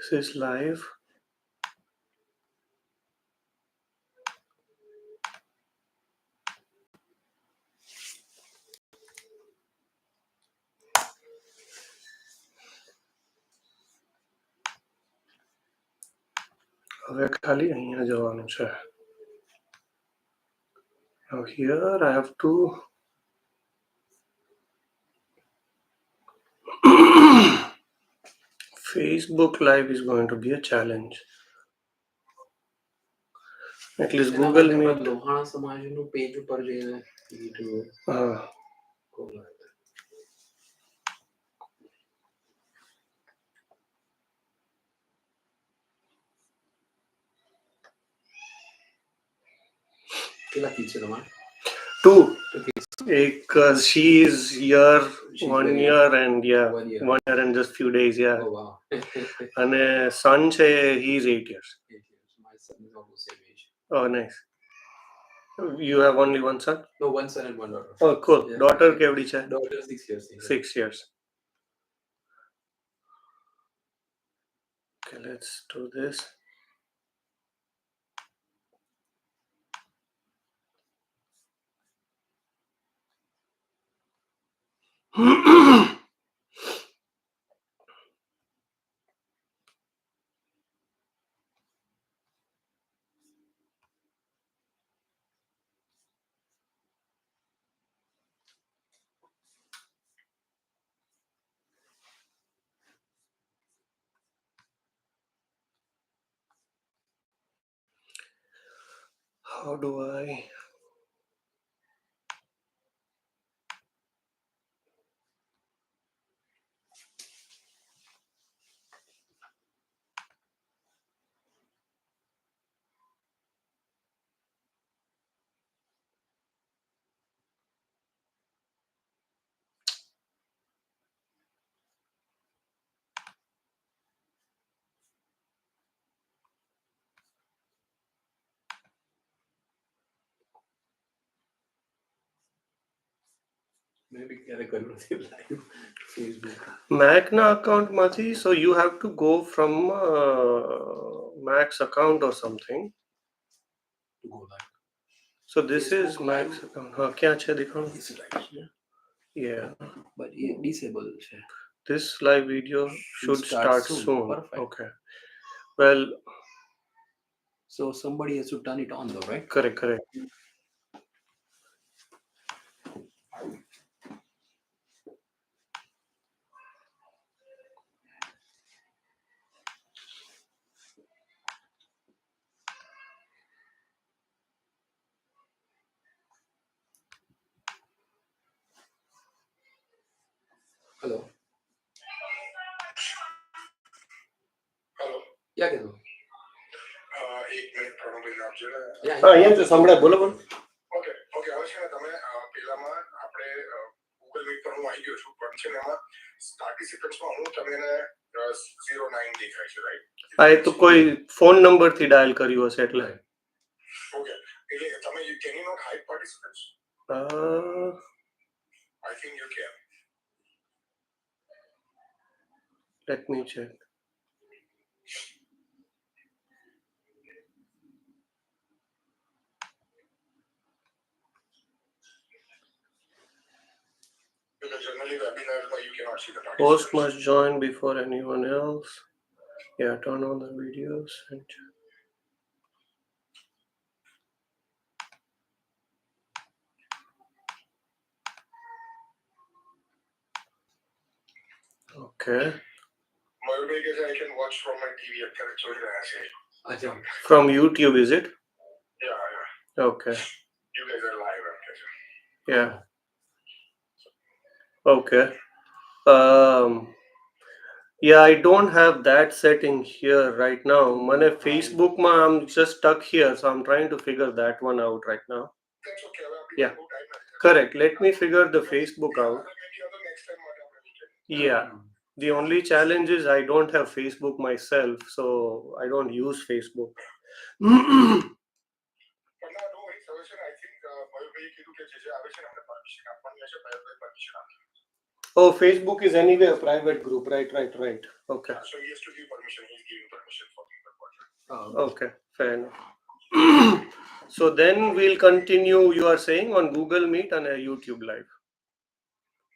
This is live. હવે ખાલી અહીંયા જવાનું છે. Now here I have to Facebook Live is going to be a challenge. At least Google Meet. Lohana સમાજનું page ઉપર જઈને કેટલા કિડ છે તમારે? 2. Because she is year 1 year and 1 year and just few days. Oh wow. And son છે, he is 8 years. 8 years. My son is almost same age. Oh nice. You have only one son? No, one son and one daughter. Oh cool. Yeah. Daughter કેવડી છે? Daughter 6 years. 6 years. Okay, let's do this. How do I? Maybe ક્યારે કર્યું નથી live Facebook. Mac ના account માંથી, so you have to go from Mac's account or something To go live. so this Facebook is Mac's account. हाँ क्या છે दिखाओ? This is live. Yeah, But it disable છે. this live video should start soon. Perfect. Okay, well So somebody has to turn it on though, right? correct. Hello. Hello. Yeah, કીધું. એક minute થોડું ભાઈ આપજો ને. હા અહીંયા તો સંભળાય, બોલો. ઓકે હવે છે ને તમે પેલામાં આપણે ગૂગલ મીટ પર હું આવી ગયો છું, પણ છે ને એમાં પાર્ટિસિપન્ટ્સમાં હું તમને 09 દેખાય છે, રાઈટ? હા એ તો કોઈ ફોન નંબરથી ડાયલ કર્યું હશે એટલે. ઓકે, એટલે તમે can you not hide participants? I think you can. Let me check. Because generally webinars you cannot see the Host participants. must join before anyone else. Yeah, turn on the videos and okay. Mayur says I can watch from my TV. અચ્છા. From YouTube, is it? Yeah. Okay. You guys are live. Yeah. Okay. Yeah, I don't have that setting here right now. Mane Facebook ma I'm just stuck here, so I'm trying to figure that one out right now. That's okay. Yeah. Correct. Let me figure the Facebook out. Yeah. The only challenge is I don't have Facebook myself, so I don't use Facebook. I think permission. Oh, Facebook is anyway a private group. Right. Okay. So he has to give permission. He's giving permission for people to watch it. Okay, fair enough. So then we'll continue, you are saying, on Google Meet and a YouTube live.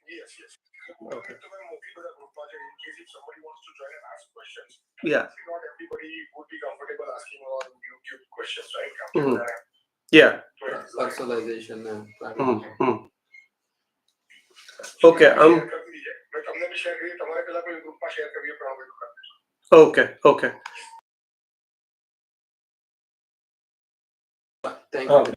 Yes. Okay. તો મેં મોકલી બધા ગ્રુપમાં છે in case if somebody wants to join and ask questions. Yeah. Not everybody would be comfortable asking on YouTube questions, right? Mhm. Yeah. Personalization and Mhm. Okay. મેં તમને બી share કરી તમારે પેલા કોઈ ગ્રુપમાં શેર કરવી પણ હવે Okay. thank you.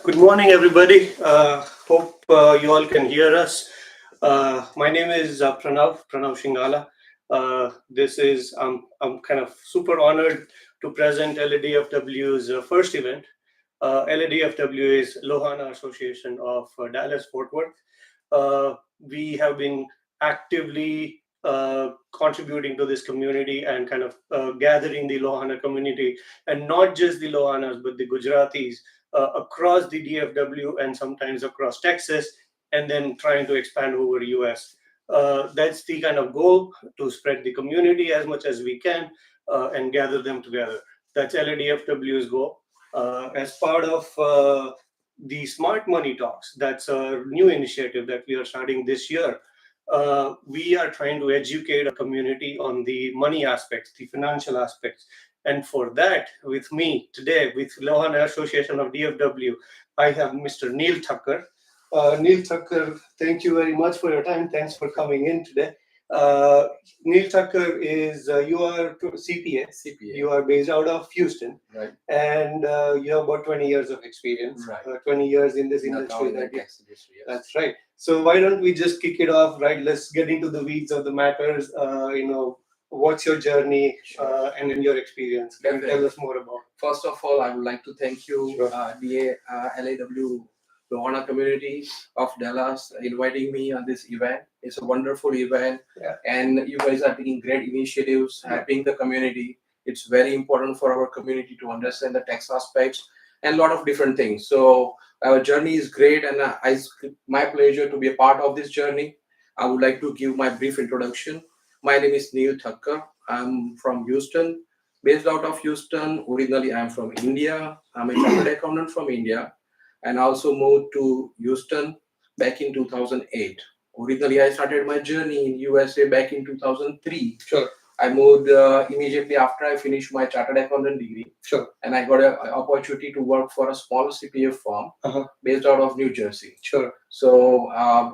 Good morning, everybody. Hope you all can hear us. My name is Pranav Shingala. This is I'm kind of super honored to present LADFW's first event. LADFW is Lohana Association of Dallas Fort Worth. We have been actively contributing to this community and kind of gathering the Lohana community, and not just the Lohanas, but the Gujaratis across the DFW and sometimes across Texas, and then trying to expand over US. That's the kind of goal, to spread the community as much as we can and gather them together. That's LADFW's goal. As part of the Smart Money Talks, that's a new initiative that we are starting this year. We are trying to educate a community on the money aspects, the financial aspects. And for that, with me today, with Lohana Association of DFW, I have Mr. Neel Thakkar. Neel Thakkar, thank you very much for your time. Thanks for coming in today. Uh, Neel Thakkar is, you are CPA. CPA. You are based out of Houston. Right. And you have about 20 years of experience. Right. 20 years in this In industry. accounting and tax industry, yes. That's right. So why don't we just kick it off, right? Let's get into the weeds of the matters. What's your journey and in your experience? Can you tell us more about? First of all, I would like to thank you, Sure. LAW Lohana community of Dallas, inviting me on this event. It's a wonderful event, Yeah. and you guys are taking great initiatives, Yeah. helping the community. It's very important for our community to understand the tax aspects and a lot of different things. So our journey is great, and it's my pleasure to be a part of this journey. I would like to give my brief introduction. My name is Neel Thakkar. I'm from Houston, based out of Houston. Originally, I'm from India. I'm a chartered accountant from India, and also moved to Houston back in 2008. Originally, I started my journey in USA back in 2003. Sure. I moved immediately after I finished my chartered accountant degree, Sure. and I got an opportunity to work for a small CPA firm based out of New Jersey. Sure. So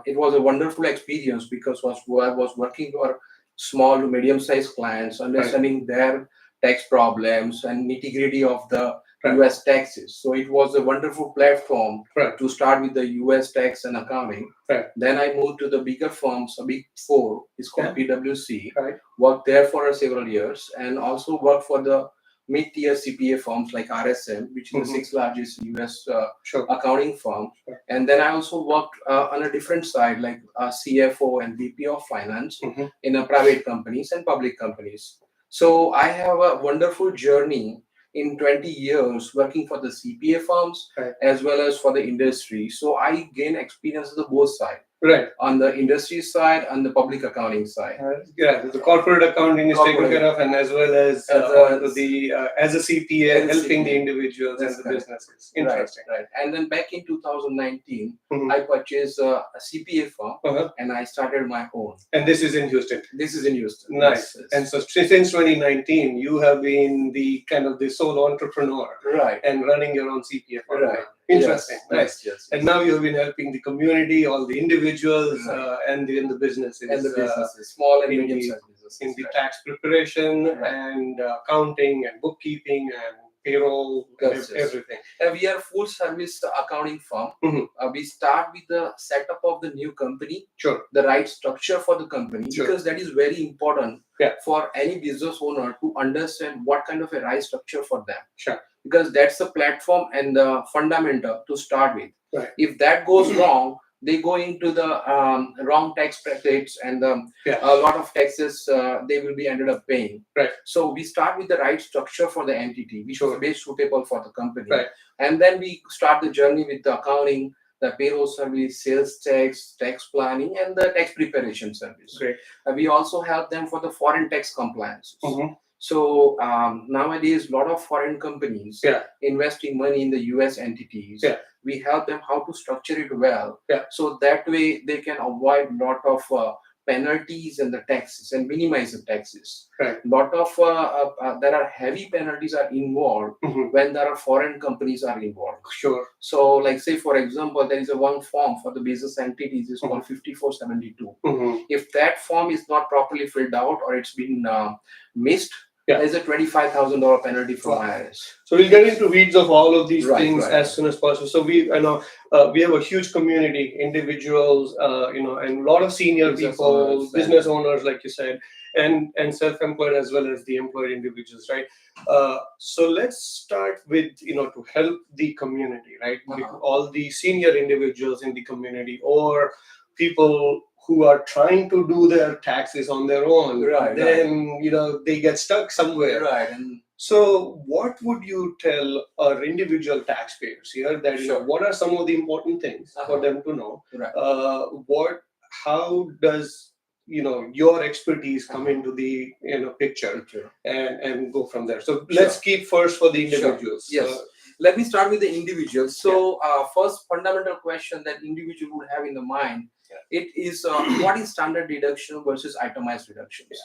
it was a wonderful experience because I was working for small to medium-sized clients, understanding their tax problems and nitty-gritty of the Right. US taxes. So it was a wonderful platform Right. to start with the US tax and accounting. Right. Then I moved to the bigger firms, a big four, it's called PwC. Right. Worked there for several years, and also worked for the mid-tier CPA firms like RSM, which is the sixth largest US Sure. accounting firm. Sure. And then I also worked on a different side, like CFO and VP of finance in a private companies and public companies. So I have a wonderful journey in 20 years working for the CPA firms Right. as well as for the industry. So I gain experience on the both sides, Right. on the industry side and the public accounting side. Yeah, the corporate accounting is taken care of, and as well as as a CPA, as a helping CPA. the individuals That's and the correct. businesses. Interesting. Right. And then back in 2019, Mhm. I purchased a CPA firm Uh-huh. and I started my own. And this is in Houston. This is in Houston. Nice. Yes. And so since 2019, you have been the kind of the sole entrepreneur Right. and running your own CPA firm. Right. Interesting. Yes. Nice. Yes. And now you have been helping the community, all the individuals, Right. and the businesses, And the businesses, small and in the- medium-sized businesses. in the right. tax preparation Right. and accounting and bookkeeping and payroll, Yes, yes. everything. We are full service accounting firm. Mhm. We start with the setup of the new company, Sure. the right structure for the company, Sure. because that is very important Yeah. for any business owner to understand what kind of a right structure for them. Sure. Because that's the platform and the fundamental to start with. Right. If that goes wrong, they go into the wrong tax brackets, and Yeah. a lot of taxes they will be ended up paying. Right. So we start with the right structure for the entity, which Sure. is best suitable for the company. Right. And then we start the journey with the accounting, the payroll service, sales tax, tax planning, and the tax preparation service. Great. We also help them for the foreign tax compliance. Mhm. So nowadays, a lot of foreign companies Yeah. investing money in the US entities. Yeah. We help them how to structure it well. Yeah. So that way they can avoid a lot of penalties and the taxes and minimize the taxes. Right. Lot of there are heavy penalties are involved Mhm. when there are foreign companies are involved. Sure. So, like say for example, there is a one form for the business entities is called 5472. Mhm. If that form is not properly filled out or it's been missed, Yeah. there's a $25,000 penalty from IRS. So we'll get into weeds of all of these Right, things right. as soon as possible. So we have a huge community, individuals, and a lot of senior Business people, owners, business owners, like you said, and self-employed as well as the employed individuals, right? So let's start with to help the community, right? All the senior individuals in the community or people who are trying to do their taxes on their own, Right, then they get stuck somewhere. Right. And So what would you tell our individual taxpayers here that Sure. what are some of the important things for them to know? Right. How does your expertise come into the picture and go from there? So let's keep first for the Sure. individuals. Yes. Let me start with the individuals. So first fundamental question that individual would have in the mind, it is what is standard deduction versus itemized deductions?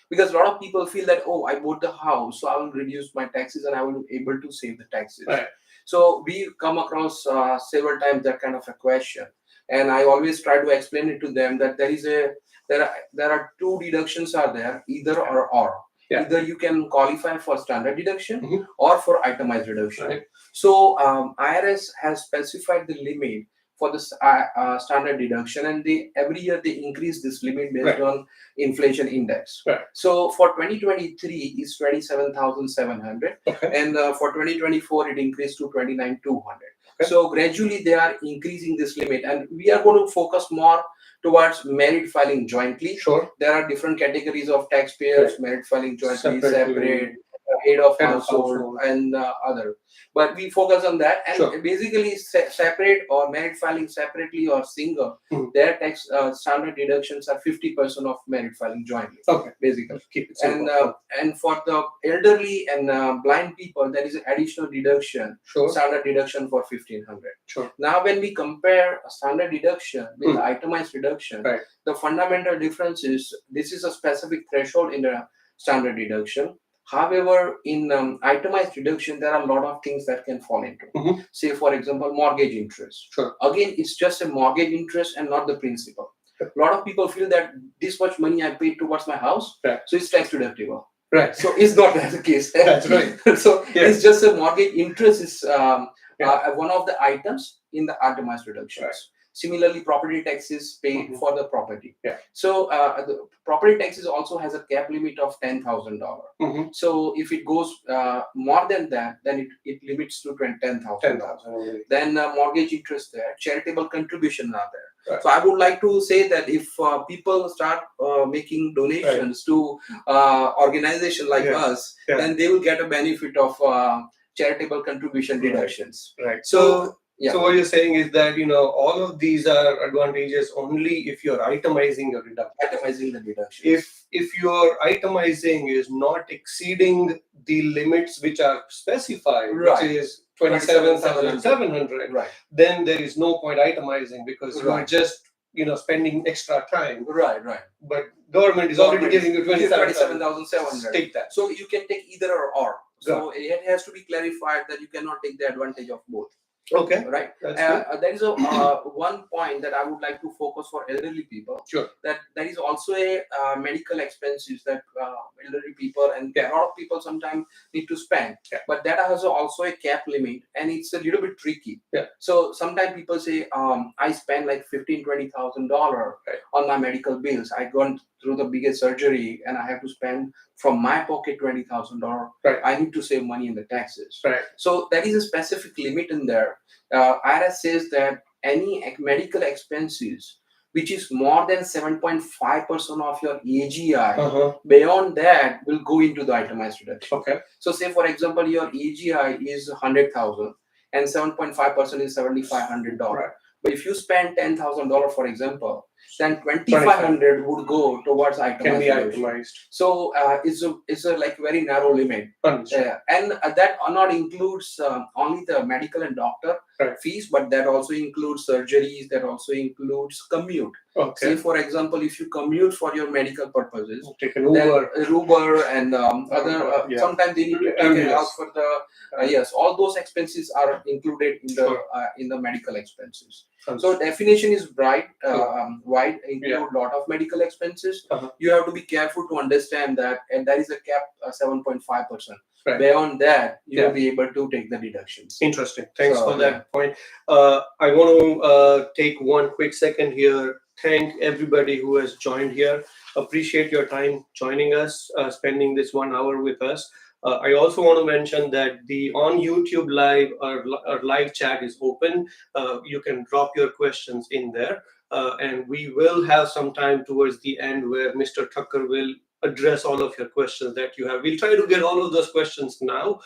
Because a lot of people feel that, oh, I bought the house, so I will reduce my taxes and I will be able to save the taxes. Right. So we come across several times that kind of a question, and I always try to explain it to them that there are two deductions are there, either or. Yeah. Either you can qualify for standard deduction Mhm. or for itemized deduction. Right. So IRS has specified the limit for the standard deduction, and every year they increase this limit based on inflation index. Right. So for 2023 is 27,700, and for 2024 it increased to 29,200. So gradually they are increasing this limit, and we are going to focus more towards merit filing jointly. Sure. There are different categories of taxpayers: merit filing jointly, Separately. separate, head of household, and other. But we focus on that, and basically separate or merit filing separately or single, their tax standard deductions are 50% of merit filing jointly. Basically. Keep it simple. And for the elderly and blind people, there is an additional deduction, standard deduction for 1,500. Now, when we compare a standard deduction with the itemized deduction, the fundamental difference is this is a specific threshold in a standard deduction. However, in itemized deduction, there are a lot of things that can fall into. Say, for example, mortgage interest. Again, it's just a mortgage interest and not the principal. A lot of people feel that this much money I paid towards my house, so it's tax deductible. Right. So it's not that the case. That's right. So it's just a mortgage interest is one of the items in the itemized deductions. Similarly, property taxes paid for the property. So the property taxes also has a cap limit of $10,000. So if it goes more than that, then it limits to $10,000. Then mortgage interest there, charitable contribution are there. So I would like to say that if people start making donations to organization like us, then they will get a benefit of charitable contribution deductions. So what you're saying is that all of these are advantages only if you're itemizing your deduction. Itemizing the deductions. If your itemizing is not exceeding the limits which are specified, which is 27,700, then there is no point itemizing because you are just spending extra time. But government is already giving you 27,700. Take that. So you can take either or. So it has to be clarified that you cannot take the advantage of both. Right. There is a one point that I would like to focus for elderly people. That there is also a medical expenses that elderly people and a lot of people sometimes need to spend. But that has also a cap limit, and it's a little bit tricky. So sometimes people say, I spend like $15,000-$20,000 on my medical bills. I gone through the biggest surgery and I have to spend from my pocket $20,000. I need to save money in the taxes. So there is a specific limit in there. IRS says that any medical expenses which is more than 7.5% of your AGI, beyond that will go into the itemized reduction. So say for example your AGI is 100,000 and 7.5% is $7,500. But if you spend $10,000, for example, then 2,500 would go towards itemized. So it's a like very narrow limit, and that not includes only the medical and doctor fees, but that also includes surgeries. That also includes commute. Say for example, if you commute for your medical purposes, take an Uber, and other sometimes they need to take it out for the all those expenses are included in the medical expenses. So definition is bright. provide include a lot of medical expenses, you have to be careful to understand that, and there is a cap 7.5%. Right. Beyond that, you will be able to take the deductions. Interesting. Thanks for that point. I want to take one quick second here. Thank everybody who has joined here. Appreciate your time joining us, spending this 1 hour with us. I also want to mention that the on YouTube live, our live chat is open. You can drop your questions in there, and we will have some time towards the end where Mr. Thakkar will address all of your questions that you have. We'll try to get all of those questions now,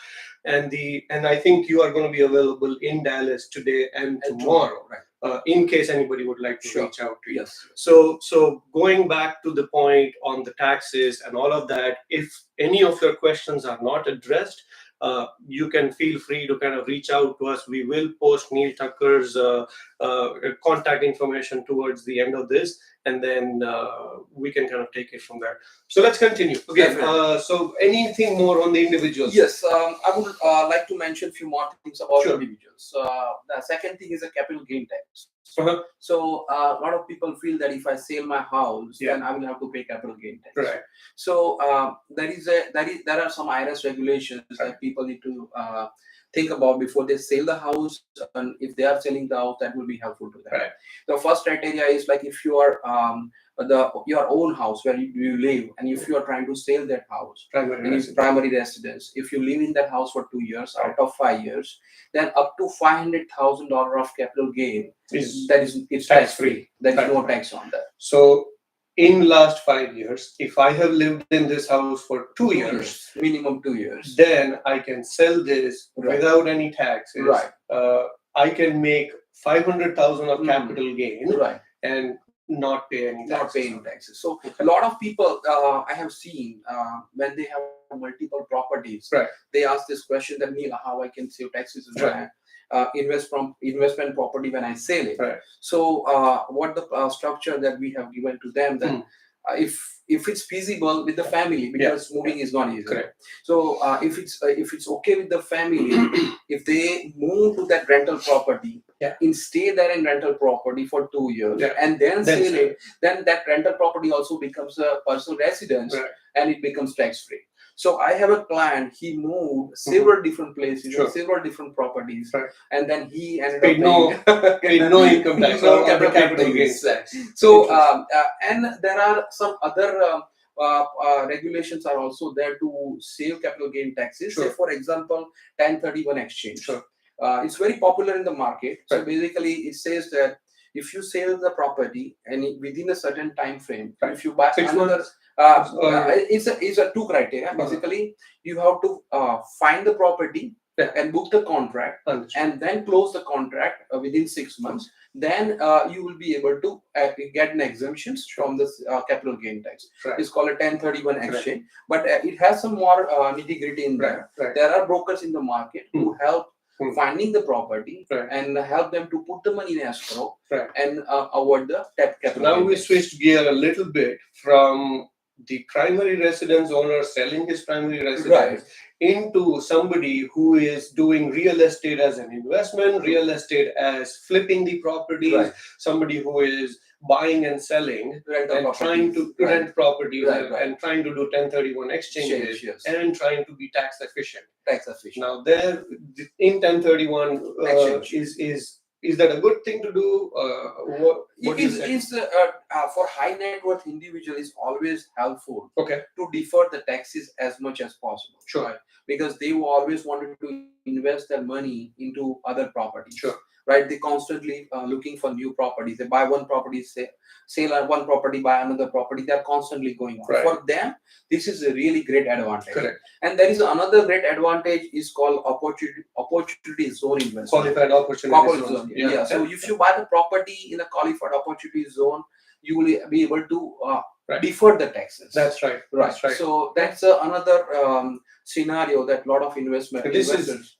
and I think you are going to be available in Dallas today and tomorrow. Right. In case anybody would like to reach out to you. Yes. So going back to the point on the taxes and all of that, if any of your questions are not addressed, you can feel free to kind of reach out to us. We will post Neel Thakkar's contact information towards the end of this, and then we can kind of take it from there. So let's continue. Okay. So anything more on the individuals? Yes, I would like to mention a few more things about individuals. The second thing is a capital gain tax. So a lot of people feel that if I sell my house, then I will have to pay capital gain tax. Right. So there are some IRS regulations that people need to think about before they sell the house, and if they are selling the house, that will be helpful to them. Right. The first criteria is like if you are your own house where you live, and if you are trying to sell that house, primary residence, if you live in that house for 2 years out of 5 years, then up to $500,000 of capital gain it's tax free. There is no tax on that. So in last 5 years, if I have lived in this house for 2 years, minimum 2 years, then I can sell this without any taxes. Right. I can make 500,000 of capital gain, and not pay any taxes. So a lot of people I have seen when they have multiple properties, they ask this question that, Neel, how I can save taxes and investment property when I sell it. So what the structure that we have given to them, that if it's feasible with the family, because moving is not easy. So if it's okay with the family, if they move to that rental property and stay there in rental property for 2 years and then sell it, then that rental property also becomes a personal residence and it becomes tax free. So I have a client, he moved several different places, several different properties, and then he ended up paying no income tax, no capital gains. So and there are some other regulations are also there to save capital gain taxes. Say for example, 1031 exchange. It's very popular in the market. So basically it says that if you sell the property and within a certain time frame, if you buy another, it's a two criteria. Basically, you have to find the property and book the contract, and then close the contract within 6 months. Then you will be able to get an exemptions from this capital gain tax. It's called a 1031 exchange, but it has some more nitty-gritty in there. There are brokers in the market who help finding the property and help them to put the money in escrow and avoid the capital. Now we switched gear a little bit from the primary residence owner selling his primary residence into somebody who is doing real estate as an investment, real estate as flipping the properties, somebody who is buying and selling and trying to rent properties and trying to do 1031 exchanges and trying to be tax efficient. Now there in 1031 is that a good thing to do? What is for high net worth individual is always helpful to defer the taxes as much as possible. Because they always wanted to invest their money into other properties. They constantly looking for new properties. They buy one property, sell one property, buy another property. They're constantly going on. For them, this is a really great advantage. And there is another great advantage is called opportunity zone investment. Qualified opportunity zone. So if you buy the property in a qualified opportunity zone, you will be able to defer the taxes. That's right. So that's another scenario that a lot of investors.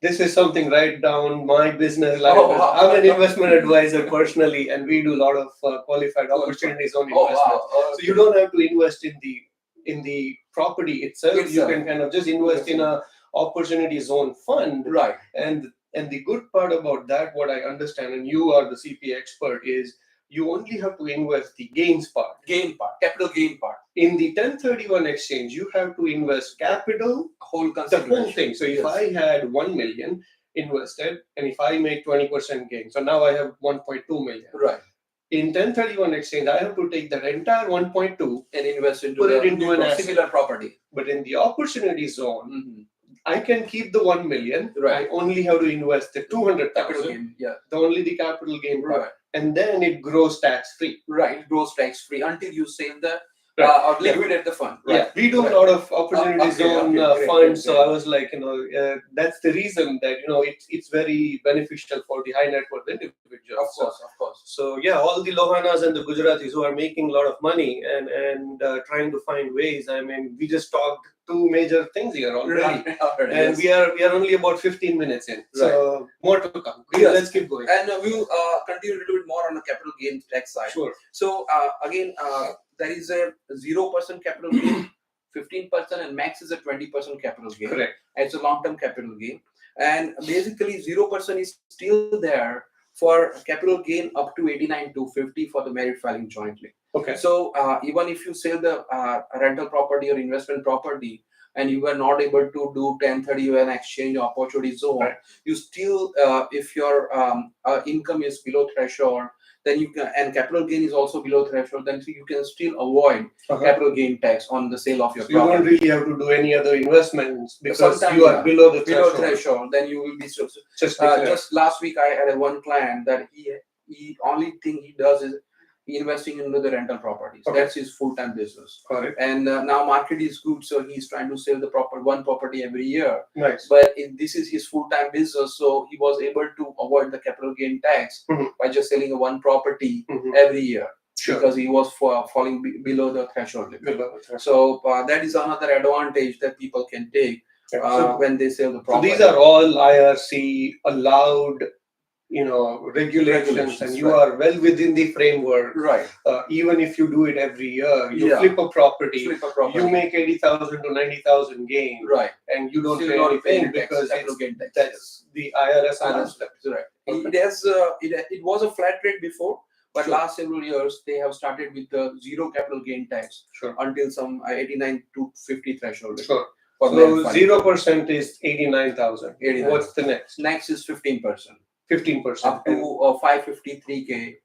This is something right down my business line. I'm an investment advisor personally, and we do a lot of qualified opportunity zone investments. So you don't have to invest in the property itself. You can kind of just invest in a opportunity zone fund. And the good part about that, what I understand, and you are the CPA expert, is you only have to invest the gains part. Capital gain part. In the 1031 exchange, you have to invest capital, Whole the consideration. whole thing. So if Yes. I had 1 million invested and if I make 20% gain, so now I have 1.2 million. Right. In 1031 exchange, I have to take that entire 1.2 And invest into put it into an asset. similar property. But in the opportunity zone, Mm-hmm. I can keep the 1 million. Right. I only have to invest the Capital 200,000, gain. Yeah. only the capital gain part. Right. And then it grows tax free. Right. It goes tax free until you save the Right. or liquidate the fund. Right. Yeah, we do Right. a lot of opportunity Okay, zone great, funds. great. So I was like, that's the reason that it's very beneficial for the high net worth individuals. Of course. So yeah, all the Lohanas and the Gujaratis who are making a lot of money and trying to find ways. I mean, we just talked two major things here already, and Yes. we are only about 15 minutes in. So more to come. Yes. Let's keep going. And we will continue a little bit more on the capital gain tax side. Sure. So again, there is a 0% capital gain, 15%, and max is a 20% capital gain. Correct. It's a long-term capital gain, and basically 0% is still there for capital gain up to 89,250 for the merit filing jointly. Okay. So even if you sell the rental property or investment property and you were not able to do 1031 exchange opportunity zone, Right. you still, if your income is below threshold, then you can, and capital gain is also below threshold, then you can still avoid capital gain tax on the sale of your So you property. don't really have to do any other investments because Sometimes, you are yeah, below the Below threshold. threshold, then you will be Just declare. just last week I had one client that he only thing he does is investing into the rental properties. Okay. That's his full-time business. Correct. And now market is good, so he's trying to sell the one property every year. Nice. But this is his full-time business, so he was able to avoid the capital gain tax by just selling one property every year. Sure. Because he was falling below the threshold limit. Below the threshold. So that is another advantage that people can take when they sell the So property. these are all IRC allowed, regulations, and you are well within the framework. Right. Even if you do it every year, you Yeah. flip a property, Flip a property. you make 80,000 to 90,000 gain, Right. and you don't Still pay not anything paying tax, because capital gain tax. that's the IRS allows that. Right. Okay. It has it was a flat rate before, but Sure. last several years they have started with the zero capital gain tax Sure. until some 89,250 threshold. Sure. For So land filing. 0% is 89,000. 89,000. What's the next? Next is 15%, 15%. up to 553k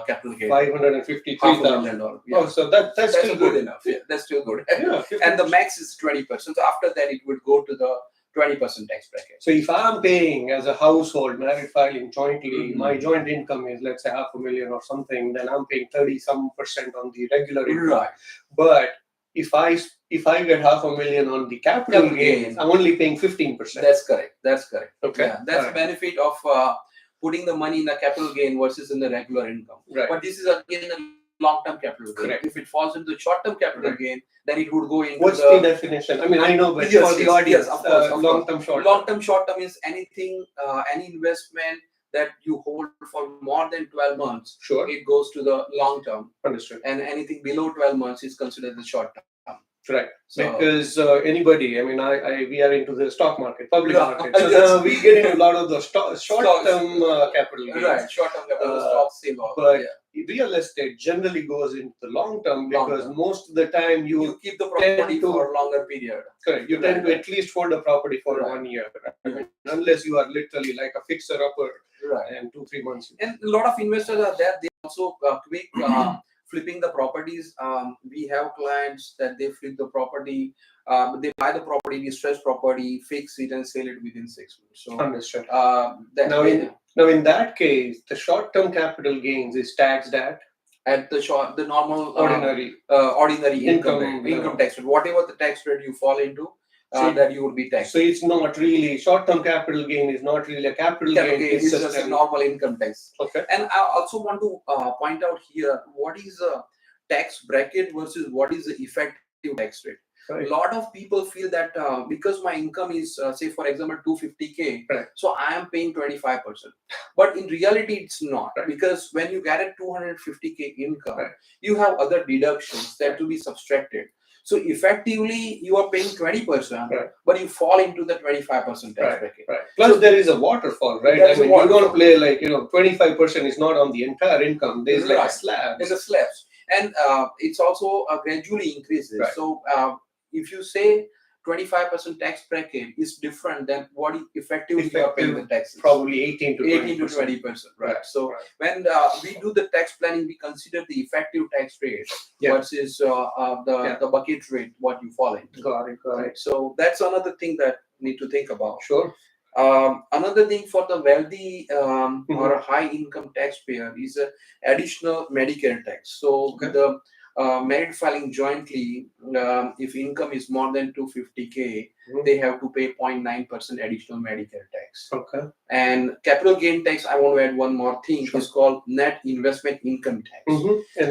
capital gain. $553,000. $500,000. Oh, so that's still good good. enough. Yeah, that's still good. Yeah. And the max is 20%. So after that, it would go to the 20% tax bracket. So if I'm paying as a household, married filing jointly, Mhm. my joint income is let's say $500,000 or something, then I'm paying 30% on the regular income. Right. But if I get $500,000 on the capital gains, I'm only paying 15%. That's correct. Okay. Yeah, that's the benefit of putting the money in the capital gain versus in the regular income. Right. But this is again a long-term capital gain. Correct. If it falls into the short-term capital gain, then it would go into What's the definition? I mean, I know, but Yes, for the yes, audience, yes, of course. long-term, short-term. Long-term, short-term is anything, any investment that you hold for more than 12 months. Sure. It goes to the long-term, Understood. and anything below 12 months is considered the short-term. Right. So, Because anybody, I mean, we are into the stock market, public Yeah. market. So Yes. now we get into a lot of the short-term capital gains. right, short-term capital stocks save off. But Yeah. real estate generally goes into the long term because Long-term. most of the time You keep the property to- for a longer period. correct, you tend to Right. at least hold the property for Right. 1 year. I mean, unless you are literally like a fixer upper Right. and 2-3 months. And a lot of investors are there. They also quick flipping the properties. We have clients that they flip the property. They buy the property, distressed property, fix it, and sell it within 6 months. So Understood. that Now way, Now, in that case, the short-term capital gains is taxed at at the normal ordinary. ordinary Income income tax rate, whatever the tax rate you fall into, So- that you would be taxed. So it's not really short-term capital gain is not really a capital gain. It's just a normal income tax. Okay. And I also want to point out here what is a tax bracket versus what is the effective tax rate. Right. A lot of people feel that because my income is, say, for example, 250k, Right. so I am paying 25%. But in reality, it's not. Right. Because when you get a 250k income, Right. you have other deductions that will be subtracted. So effectively, you are paying 20%, Right. but you fall into the 25% tax bracket. Right. Plus, So there is a waterfall, right? There's I a mean, you waterfall. don't play like 25% is not on the entire income. There's like a Right. slab. There's a slabs, and it's also gradually increases. Right. So if you say 25% tax bracket is different than what effectively you are paying the taxes. Probably 18 to 20%, right? So when we do the tax planning, we consider the effective tax rate versus the bucket rate what you fall into. Got it. Right. So that's another thing that need to think about. Sure. Another thing for the wealthy or a high income taxpayer is additional Medicare tax. So with the married filing jointly, if income is more than 250K, they have to pay 0.9% additional Medicare tax. Okay. And capital gain tax, I want to add one more thing, is called net investment income tax.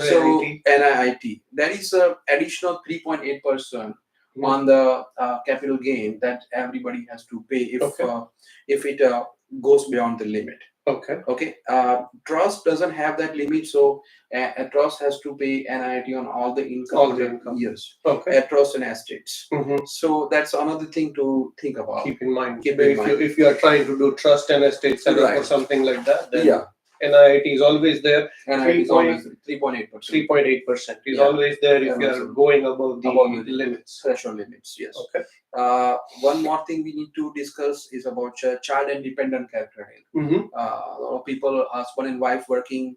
So NIIT, that is a additional 3.8% on the capital gain that everybody has to pay if it goes beyond the limit. Okay. Trust doesn't have that limit, so a trust has to pay NIIT on all the income. Yes. A trust and estates. So that's another thing to think about. Keep in mind. If you are trying to do trust and estate setup or something like that, then NIIT is always there. NIIT is always 3.8%. 3.8% is always there if you are going above the limits. Threshold limits, yes. Okay. One more thing we need to discuss is about child and dependent care credit. A lot of people, husband and wife working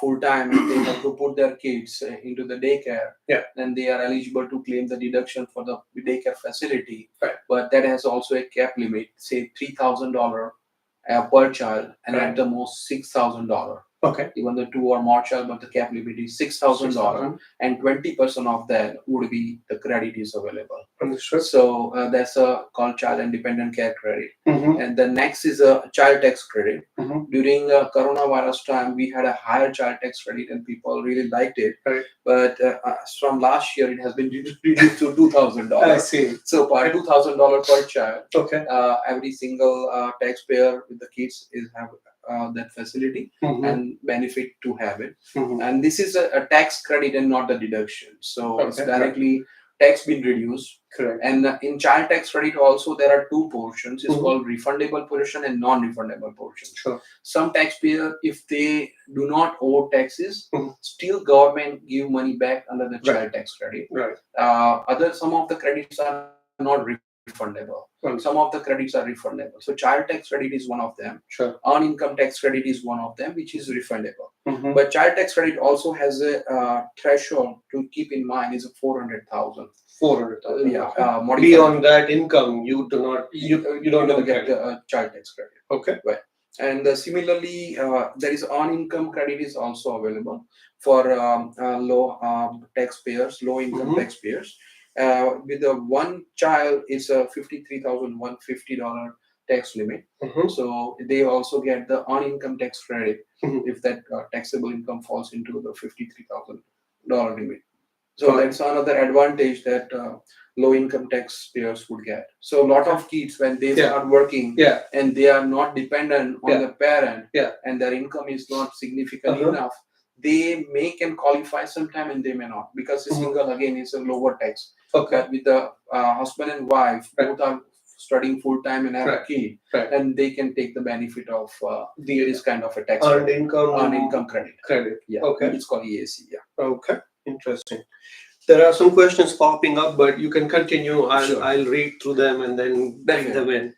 full time, and they have to put their kids into the daycare. Then they are eligible to claim the deduction for the daycare facility. But that has also a cap limit, say $3,000 per child, and at the most $6,000. Even the 2 or more child, but the cap limit is $6,000, and 20% of that would be the credit is available. So that's called child and dependent care credit. And the next is a child tax credit. During coronavirus time, we had a higher child tax credit, and people really liked it. But from last year, it has been reduced to $2,000. I see. So for $2,000 per child, every single taxpayer with the kids is have that facility and benefit to have it. And this is a tax credit and not the deduction. So it's directly tax being reduced. And in child tax credit also there are two portions. It's called refundable portion and non-refundable portion. Some taxpayer, if they do not owe taxes, still government give money back under the child tax credit. Some of the credits are not refundable. Some of the credits are refundable. So child tax credit is one of them. On income tax credit is one of them, which is refundable. But child tax credit also has a threshold to keep in mind is 400,000. 400,000. Beyond that income, you do not you don't get the child tax credit. Right. And similarly, there is on income credit is also available for low taxpayers, low income taxpayers. With the one child, it's a $53,150 tax limit. So they also get the on income tax credit if that taxable income falls into the $53,000 limit. So that's another advantage that low income taxpayers would get. So a lot of kids, when they start working and they are not dependent on the parent and their income is not significant enough, they may can qualify sometime and they may not, because the single again is a lower tax. But with the husband and wife, both are studying full time and have a kid, and they can take the benefit of this kind of a tax earned income credit. It's called EAC. Interesting. There are some questions popping up, but you can continue. I'll read through them and then bring them in.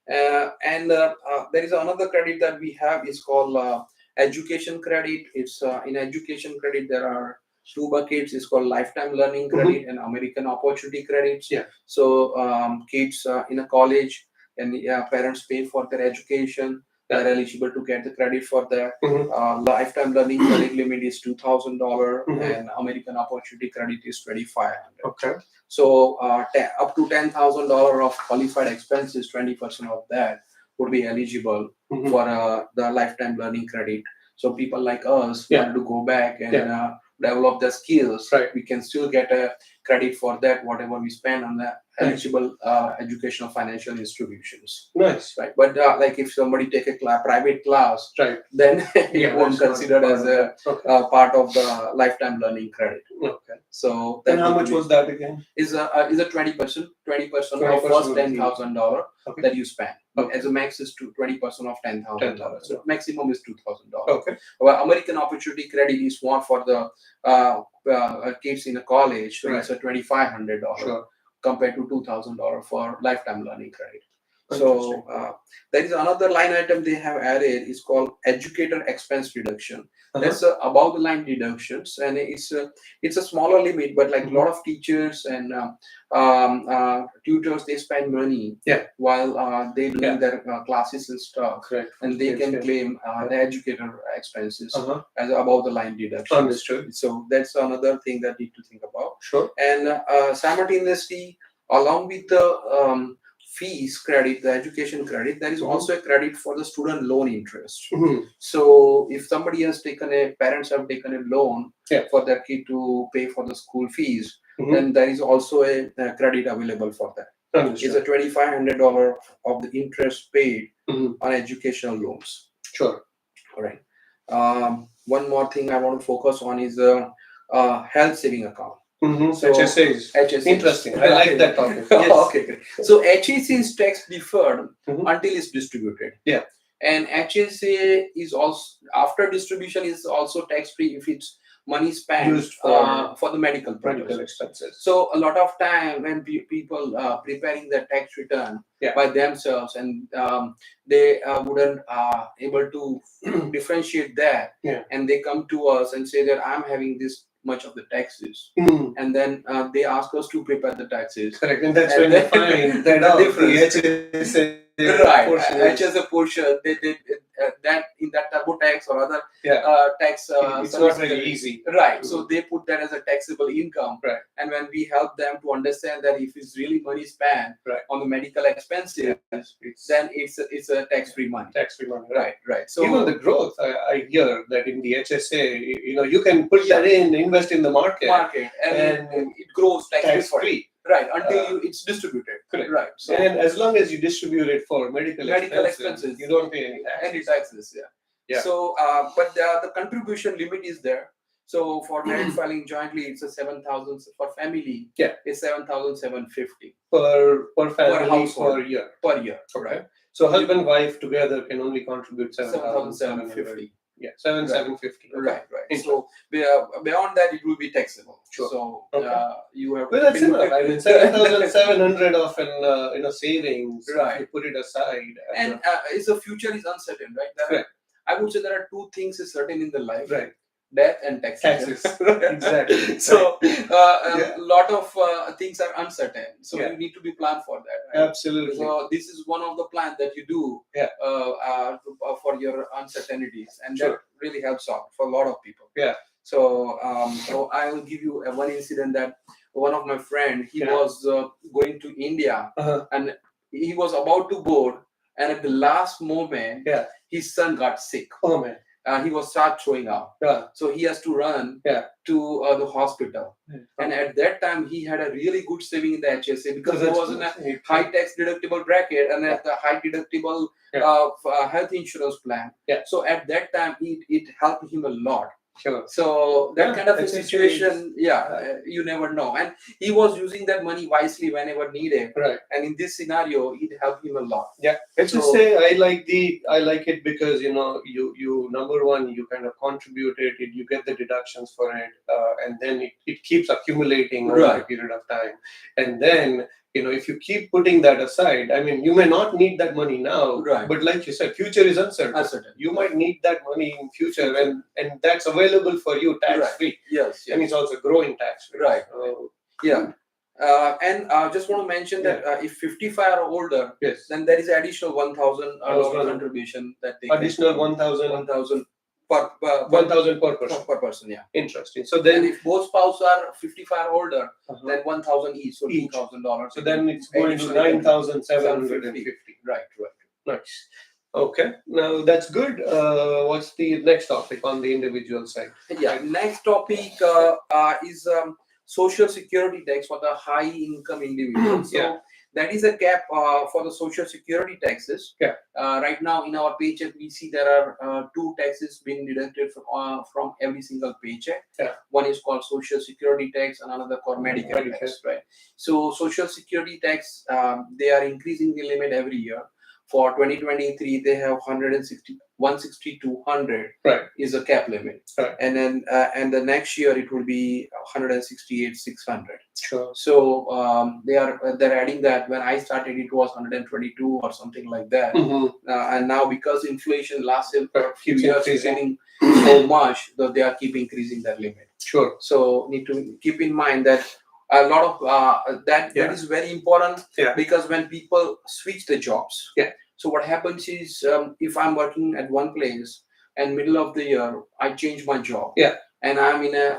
And there is another credit that we have is called education credit. It's in education credit there are two buckets. It's called lifetime learning credit and American opportunity credits. So kids in a college and parents pay for their education. They're eligible to get the credit for that. Lifetime learning credit limit is $2,000 and American opportunity credit is $2,500. So up to $10,000 of qualified expenses, 20% of that would be eligible for the lifetime learning credit. So people like us want to go back and develop their skills, Right. we can still get a credit for that, whatever we spend on the eligible educational financial institutions. Nice. Right. But like if somebody take a private class, Right. then it Yeah, won't that's not considered part as of a that. Okay. part of the lifetime learning credit. Okay. So And that how would much be- was that again? is a 20% of 20% first would be- $10,000 Okay. that you spend. Okay. As a max is to 20% of $10,000. So maximum is $2,000. Okay. Well, American Opportunity Credit is more for the kids in the college, so Right. it's a $2,500 Sure. compared to $2,000 for lifetime learning credit. So there is another line item they have added is called educator expense reduction. That's above the line deductions, and it's a smaller limit, but like a lot of teachers and tutors, they spend money while they doing their classes and stuff. Correct. And they can claim the educator expenses as above the line deduction. Understood. So that's another thing that need to think about. Sure. And simultaneously, along with the fees credit, the education credit, there is also a credit for the student loan interest. So if somebody has parents have taken a loan for their kid to pay for the school fees, then there is also a credit available for that. It's a $2,500 of the interest paid on educational loans. Sure. All right. One more thing I want to focus on is a health saving account. So HSAs. Interesting. I like that topic. Yes. Okay, great. So HSA is tax deferred until it's distributed. Yeah. And HSA is also after distribution is also tax free if it's money spent used for the medical medical purposes. expenses. So a lot of time when people preparing the tax return by themselves, and they wouldn't able to differentiate that, and they come to us and say that I'm having this much of the taxes, and then they ask us to prepare the taxes. Correct, and that's when they find that the difference. Right, HSA portion, they that in that TurboTax or other tax. It's not really easy. Right, so they put that as a taxable income. Right. And when we help them to understand that if it's really money spent on the medical expenses, then it's a tax-free money. Tax-free money. Right. So even the growth, I hear that in the HSA, you can put that in, invest in the market, and it grows tax-free. Right, until it's distributed. Correct. Right. So, and as long as you distribute it for medical expenses, you don't pay any taxes. Yeah. So, but the contribution limit is there. So for marriage filing jointly, it's a 7,000 for family. It's 7,750 per family per household per year. Per year. Okay. Right. So husband and wife together can only contribute 7,750. Yeah, 7,750. Right. So beyond that, it will be taxable. Sure. So you have. Well, that's enough. I mean, 7,700 of an savings. Right. You put it aside. And the future is uncertain, right? I would say there are two things is certain in the life. Right. Death and taxes. Exactly. So a lot of things are uncertain. So you need to be planned for that. Right? Absolutely. So this is one of the plans that you do for your uncertainties, and that really helps out for a lot of people. Yeah. So I will give you one incident that one of my friend, he was going to India and he was about to board, and at the last moment his son got sick. Oh man. He was start throwing up. So he has to run to the hospital. And at that time, he had a really good saving in the HSA because he was in a high tax deductible bracket and at the high deductible health insurance plan. So at that time, it helped him a lot. Sure. So that kind of a situation, you never know. And he was using that money wisely whenever needed. Right. And in this scenario, it helped him a lot. Yeah. Let's just say I like it because you number one, you kind of contribute it, you get the deductions for it, and then it keeps accumulating over a period of time. And then if you keep putting that aside, I mean, you may not need that money now, but like you said, future is uncertain. You might need that money in future, and that's available for you tax-free. Yes. And it's also growing tax-free. Right. And I just want to mention that if 55 or older, then there is additional $1,000 contribution that they additional can, 1,000 per 1,000 per person. Per person, Interesting. So then, if both spouses are 55 or older, then 1,000 each, so $2,000. So then it's going to 9,750. Right. Nice. Okay, now that's good. What's the next topic on the individual side? Yeah, next topic is social security tax for the high income individuals. So Yeah. that is a cap for the social security taxes. Yeah. Right now in our paycheck, we see there are two taxes being deducted from every single paycheck. Yeah. One is called social security tax and another called Medicare tax, right? So social security tax, they are increasing the limit every year. For 2023, they have 160 to 100 Right. is a cap limit. Right. And then and the next year it will be 168 600. Sure. So they're adding that. When I started, it was 122 or something like that. And now because inflation lasted for a few Keeps years, increasing. so much that they are keep increasing that limit. Sure. So need to keep in mind that a lot of that is very important. Yeah. Because when people switch the jobs, so what happens is, if I'm working at one place and middle of the year I change my job, and I'm in a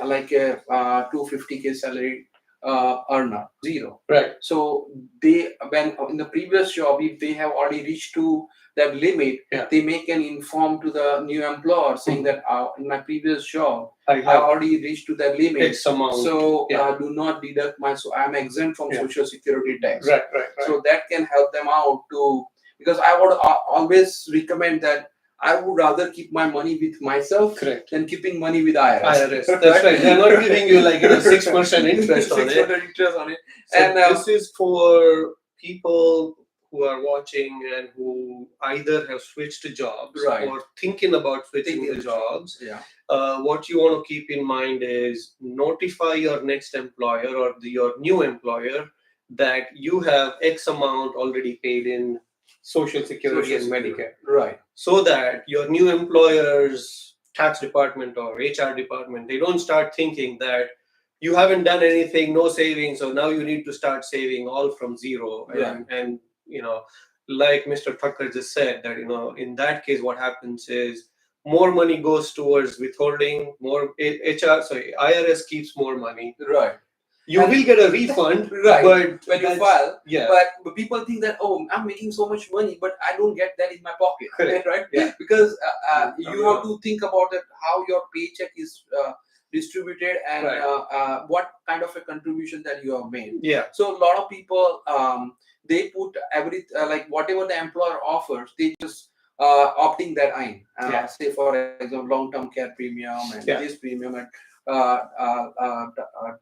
250K salary earner, zero. Right. So they, when in the previous job, if they have already reached to that limit, they make an inform to the new employer saying that in my previous job I already reached to that limit, X amount. so do not deduct my, so I'm exempt from social security tax. Right. So that can help them out to, because I would always recommend that I would rather keep my money with myself than keeping money with IRS. That's right. They're not giving you 6% interest on it. 6% interest on it. So And this is for people who are watching and who either have switched jobs or thinking about switching the jobs. Yeah. What you want to keep in mind is notify your next employer or your new employer that you have X amount already paid in Social Security and Medicare. Right. So that your new employer's tax department or HR department, they don't start thinking that you haven't done anything, no savings, so now you need to start saving all from zero. And like Mr. Thakkar just said, that in that case, what happens is more money goes towards withholding, more IRS keeps more money. Right. You will get a refund, but when you file, yeah. But people think that, oh, I'm making so much money, but I don't get that in my pocket, right? Yeah. Because you have to think about it, how your paycheck is distributed and what kind of a contribution that you have made. Yeah. So a lot of people, they put whatever the employer offers, they just opting that in. Say for example, long-term care premium and this premium and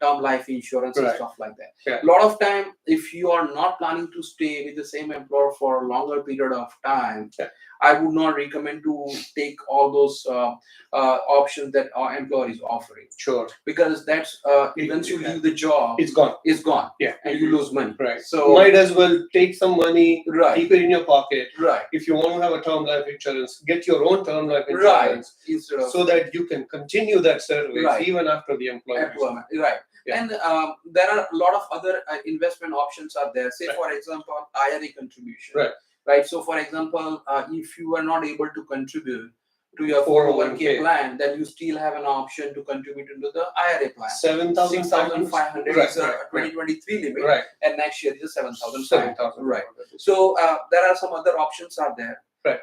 term life insurance and stuff like that. A lot of time, if you are not planning to stay with the same employer for a longer period of time, I would not recommend to take all those options that our employer is offering. Sure. Because that's once you leave the job, it's gone. Yeah. And you lose money. Right. So might as well take some money, keep it in your pocket. Right. If you want to have a term life insurance, get your own term life insurance. Instead of, so that you can continue that service even after the employment. Right. Yeah. And there are a lot of other investment options are there. Say for example, IRA contribution. Right. So for example, if you are not able to contribute to your 401k plan, then you still have an option to contribute into the IRA plan. 6,500 is a 2023 limit, right? And next year is 7,500. Right. So there are some other options are there, right?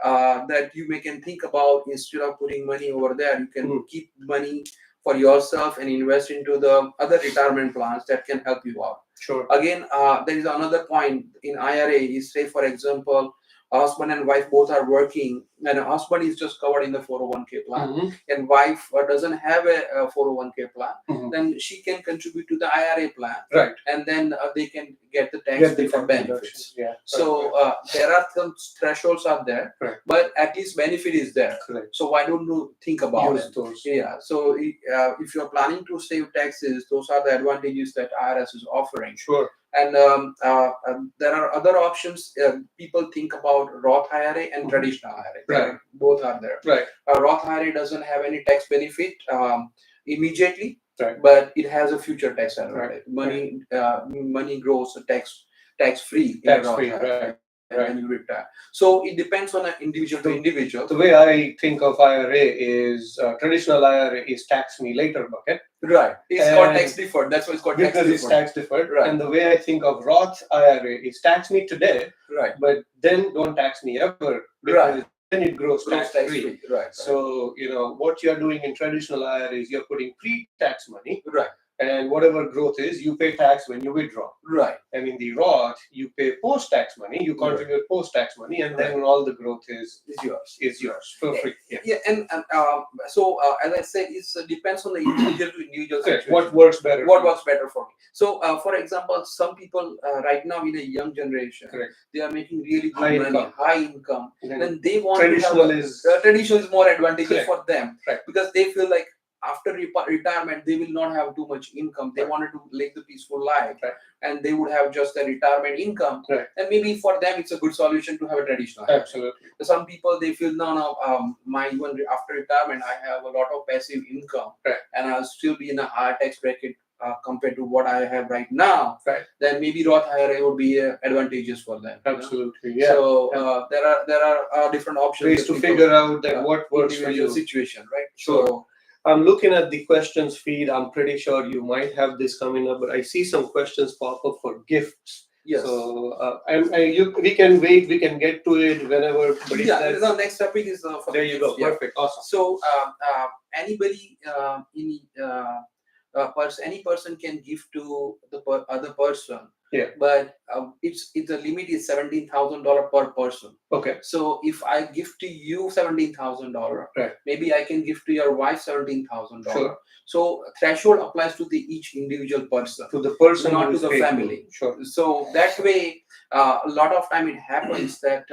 That you can think about. Instead of putting money over there, you can keep money for yourself and invest into the other retirement plans that can help you out. Sure. Again, there is another point in IRA is, say for example, husband and wife both are working, and a husband is just covered in the 401k plan, and wife doesn't have a 401k plan, then she can contribute to the IRA plan, right? And then they can get the tax deferred benefits. Yeah. So there are some thresholds out there, but at least benefit is there. Correct. So why don't you think about it? Those. Yeah. So if you're planning to save taxes, those are the advantages that IRS is offering. Sure. And there are other options. People think about Roth IRA and traditional IRA. Right. Both are there. Right. Roth IRA doesn't have any tax benefit immediately, right, but it has a future tax advantage. Right. Money grows tax free. Tax free. Right. When you retire. So it depends on an individual to individual. The way I think of IRA is traditional IRA is tax me later bucket. Right. It's called tax deferred. That's why it's called tax deferred. Because it's tax deferred. Right. And the way I think of Roth IRA is tax me today. Right. But then don't tax me ever. Right. it grows tax free. Right. So, what you're doing in traditional IRA is you're putting pre-tax money, Right. and whatever growth is, you pay tax when you withdraw. Right. And in the Roth, you pay post-tax money, you contribute post-tax money, and then all the growth is yours for free. Yeah, and so as I said, it depends on the individual to individual Correct. situation. What works better? What works better for me? So, for example, some people right now in a young generation, Correct. they are making really good High money, income. high income. Then Then they want traditional to have is traditional is more advantageous Correct. for them, Right. because they feel like after retirement they will not have too much income. They Right. wanted to live the peaceful life, Right. and they would have just a retirement income. Right. And maybe for them it's a good solution to have a traditional. Absolutely. Some people, they feel no, my even after retirement I have a lot of passive income, Right. and I'll still be in a higher tax bracket compared to what I have right now. Right. Then maybe Roth IRA would be advantageous for them. Absolutely. Yeah. So there are different options Ways to figure out that what works for individual you. situation, right? Sure. So I'm looking at the questions feed. I'm pretty sure you might have this coming up, but I see some questions pop up for gifts. yes. So we can wait. We can get to it whenever. But if Yeah. that's- The next topic is for there the you gifts. go. Yeah. Perfect. Awesome. So anybody any person can give to the other person. Yeah. But it's the limit is $17,000 per person. Okay. So if I give to you $17,000, Right. maybe I can give to your wife $17,000. Sure. So threshold applies to each individual person, To the person, not who to is the faithful. family. Sure. So that way, a lot of time it happens that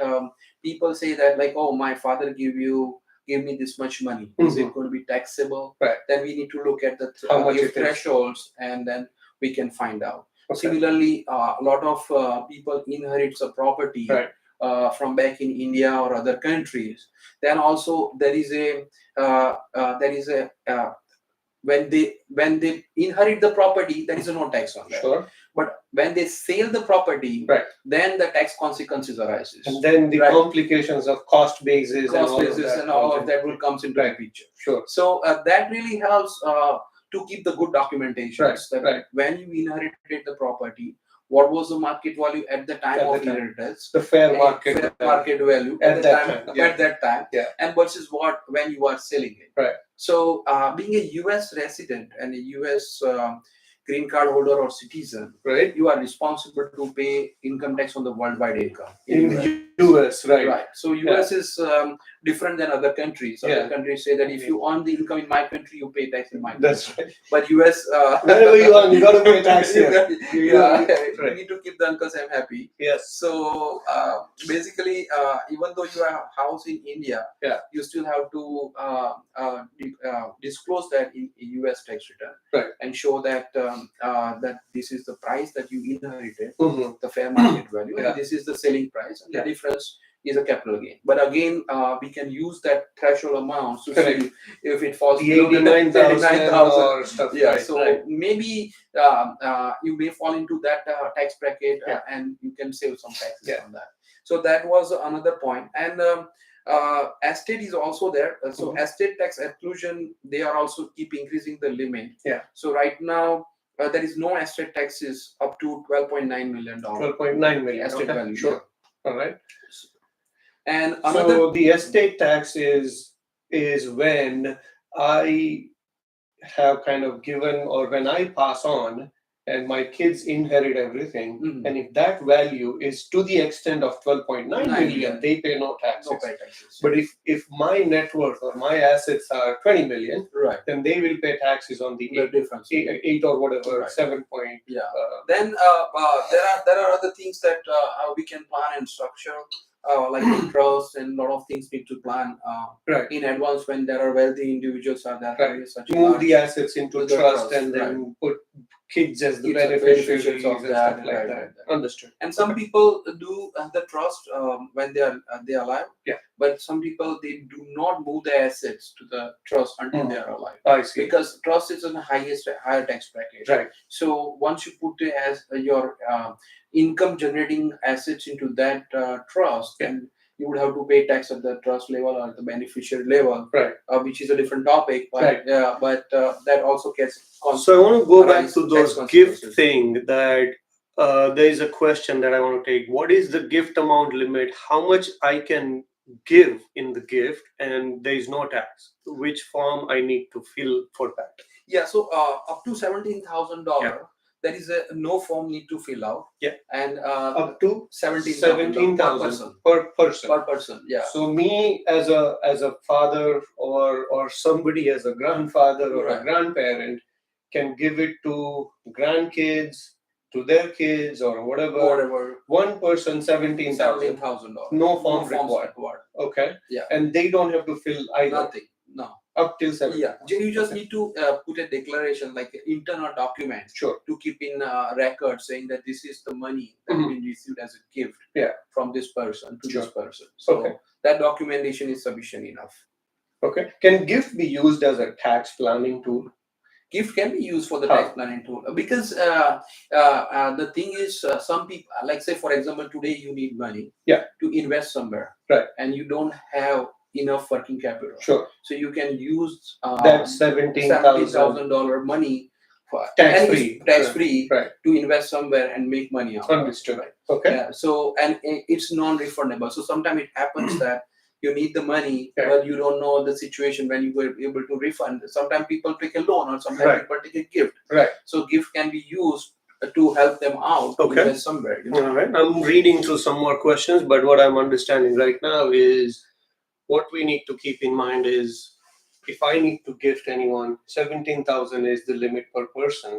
people say that like, oh, my father gave me this much money. Is it going to be taxable? Right. Then we need to look at the How much gift it is. thresholds, and then we can find out. Okay. Similarly, a lot of people inherit a property Right. from back in India or other countries. Then also there is a when they inherit the property, there is no tax on that. Sure. But when they sell the property, Right. then the tax consequences arises. And then the Right. complications of cost basis Cost and basis and all of that will comes into the Right. picture. Sure. So that really helps to keep the good documentation. Right, That right. when you inherited the property, what was the market value at the time At of the time. inheritance? The fair market Value at the that time, time. Yeah. at that time, Yeah. and versus what when you are selling it. Right. So being a US resident and a US green card holder or citizen, Right. you are responsible to pay income tax on the worldwide income In US. US, right. Right. So US is different than other countries. Other Yeah. countries say that if you earn the income in my country, you pay tax in my country. That's right. But US, Wherever you are, you got to pay tax here. Yeah, Right. you need to keep the Uncle Sam happy. Yes. So basically, even though you have a house in India, Yeah. you still have to disclose that in US tax return, Right. and show that that this is the price that you inherited, Mhm. the fair market value, Yeah. and this is the selling price, and Yeah. the difference is a capital gain. But again, we can use that threshold amount to Correct. see if it falls The below the 89,000 or stuff. yeah, right, so right. maybe you may fall into that tax bracket, Yeah. and you can save some taxes Yeah. on that. So that was another point. And estate is also there. So estate tax exclusion, they are also keep increasing the limit. Yeah. So right now, there is no estate taxes up to $12.9 million. 12.9 million. Estate Okay. value. Sure. All right. And another. So the estate tax is when I have kind of given, or when I pass on and my kids inherit everything, Mhm. and if that value is to the extent of 12.9 million, they pay no taxes. No pay taxes. But if my net worth or my assets are 20 million, Right. then they will pay taxes on the The difference. eight or whatever, Right. 7 point. Yeah. Then there are other things that we can plan and structure, like interest, and a lot of things need to plan Right. in advance when there are wealthy individuals are there. Right. Such a Move large- the assets into to the trust trust, and then put kids as the Kids are beneficiaries beneficiaries and of stuff that, like right, that. right. Understood. And some people do the trust when they are alive. Yeah. But some people, they do not move the assets to the trust until they are alive, I see. because trust is in the higher tax bracket. Right. So once you put it as your income generating assets into that trust, then you would have to pay tax at the trust level or the beneficiary level, Right. which is a different topic. But Right. that also gets. So I want to go back arise to tax those consequences. gift thing that there is a question that I want to take. What is the gift amount limit? How much I can give in the gift and there is no tax, which form I need to fill for that? Yeah, so up to $17,000, there is a no form need to fill out. Yeah. And Up to 17,000 per 17,000 person. per person. Per person, yeah. So me as a father or somebody as a grandfather or a Right. grandparent can give it to grandkids, to their kids or whatever. Whatever. One person, 17,000. $17,000. No form forms required. Okay. Yeah. And they don't have to fill either. Nothing. No. Up till 7. Yeah. You just Okay. need to put a declaration, like an internal document, Sure. to keep in record saying that this is the money that Mhm. been received as a gift Yeah. from this person to Sure. this person. So Okay. that documentation is sufficient enough. Okay. Can gift be used as a tax planning tool? Gift can be used for the How? tax planning tool because the thing is, some people, like say for example, today you need money to invest somewhere, Right. and you don't have enough working capital. Sure. So you can use That $17,000 money for tax free. tax free Right. to invest somewhere and make money out. Understood. Right. Okay. Yeah. So and it's non-refundable. So sometimes it happens that you need the money, Yeah. but you don't know the situation when you were able to refund. Sometimes people take a loan, or sometimes Right. people take a gift. Right. So gift can be used to help them out to Okay. invest somewhere. You know? All right. I'm reading through some more questions, but what I'm understanding right now is what we need to keep in mind is if I need to gift anyone, 17,000 is the limit per person.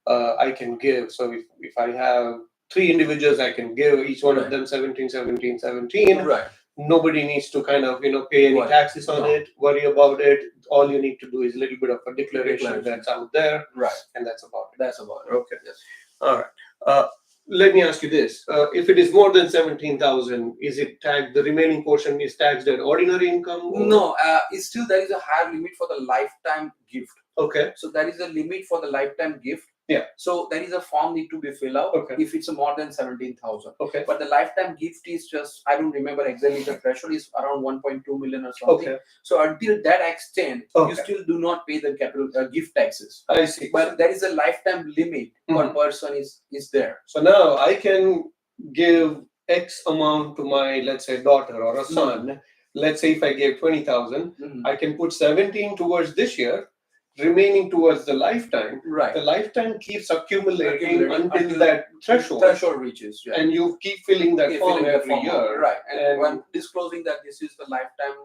Mhm. I can give. So if I have 3 individuals, I can give each one of Right. them 17, 17, 17. Right. Nobody needs to kind of pay any Right. taxes on No. it, worry about it. All you need to do is a little bit of a declaration that's out there, Right. and that's about it. That's about it. Okay. Yes. All right. Let me ask you this: if it is more than 17,000, is it taxed? The remaining portion is taxed at ordinary income? Or? No, it's still there is a higher limit for the lifetime gift. Okay. So there is a limit for the lifetime gift. Yeah. So there is a form need to be filled out Okay. if it's more than 17,000. Okay. But the lifetime gift is just, I don't remember exactly, the threshold is around 1.2 million or something. Okay. So until that extent, Okay. you still do not pay the capital gift taxes. I see. But there is a lifetime limit per person is there. So now I can give X amount to my, let's say, daughter or a son. Let's say if I gave 20,000, I can put 17 towards this year, remaining towards the lifetime. Right. The lifetime keeps accumulating until that threshold reaches. Yeah. and you keep filling that Keep form filling the every form out. year. Right. And And- when disclosing that this is the lifetime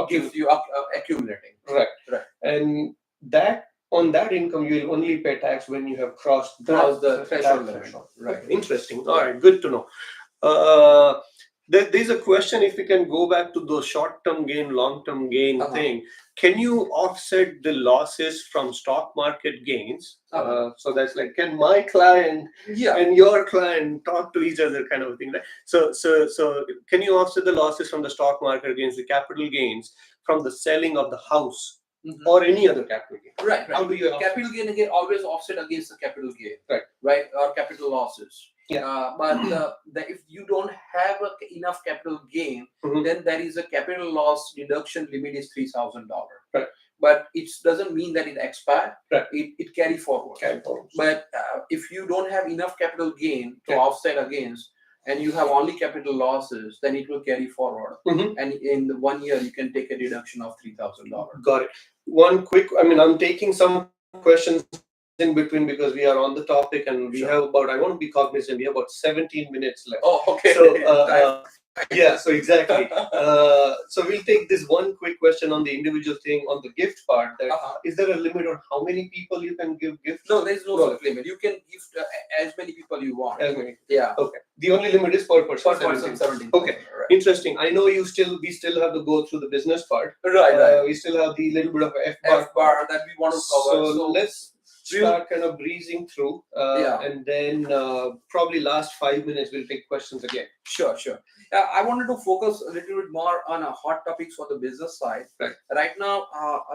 gift you accumulating. Right. Right. And that on that income you will only pay tax when you have crossed The threshold limit. threshold. Right. Okay, interesting. All right, good to know. There's a question, if we can go back to the short-term gain, long-term gain thing. Can you offset the losses from stock market gains? So that's like, can my client and your client talk to each other, kind of a thing, right? So can you offset the losses from the stock market gains, the capital gains from the selling of the house or any other capital gain? Right. How do you capital gain again always offset against the capital gain? Right. Or capital losses. Yeah. But if you don't have enough capital gain, then there is a capital loss deduction limit is $3,000. Right. But it doesn't mean that it expired. Right. It carry forward. But if you don't have enough capital gain to offset against, and you have only capital losses, then it will carry forward. And in 1 year, you can take a deduction of $3,000. Got it. One quick, I'm taking some questions in between because we are on the topic and we have about, I want to be cognizant, we have about 17 minutes left. Oh, okay. So, yeah, so exactly. So we'll take this one quick question on the individual thing on the gift part. That, is there a limit on how many people you can give gifts? No, there's no such limit. You can gift as many people you want. As many. Yeah. Okay. The only limit is per person. Per person, 17. Okay. Right. Interesting. I know we still have to go through the business part. Right. We still have the little bit of F bar that we want to cover. So let's start kind of breezing through, and then probably last 5 minutes we'll take questions again. Sure. I wanted to focus a little bit more on hot topics for the business side. Right now,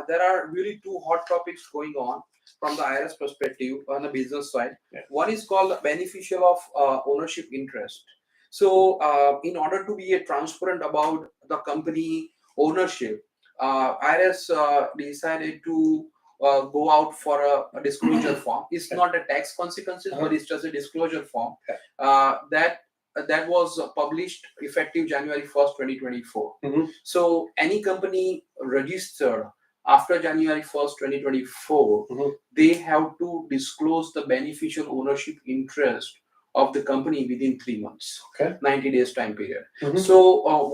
there are really two hot topics going on from the IRS perspective on the business side. One is called beneficial of ownership interest. So, in order to be transparent about the company ownership, IRS decided to go out for a disclosure form. It's not a tax consequences, but it's just a disclosure form that that was published effective January 1st, 2024. Mhm. So any company registered after January 1st, 2024, Mhm. they have to disclose the beneficial ownership interest of the company within 3 months, Okay. 90 days time period. Mhm. So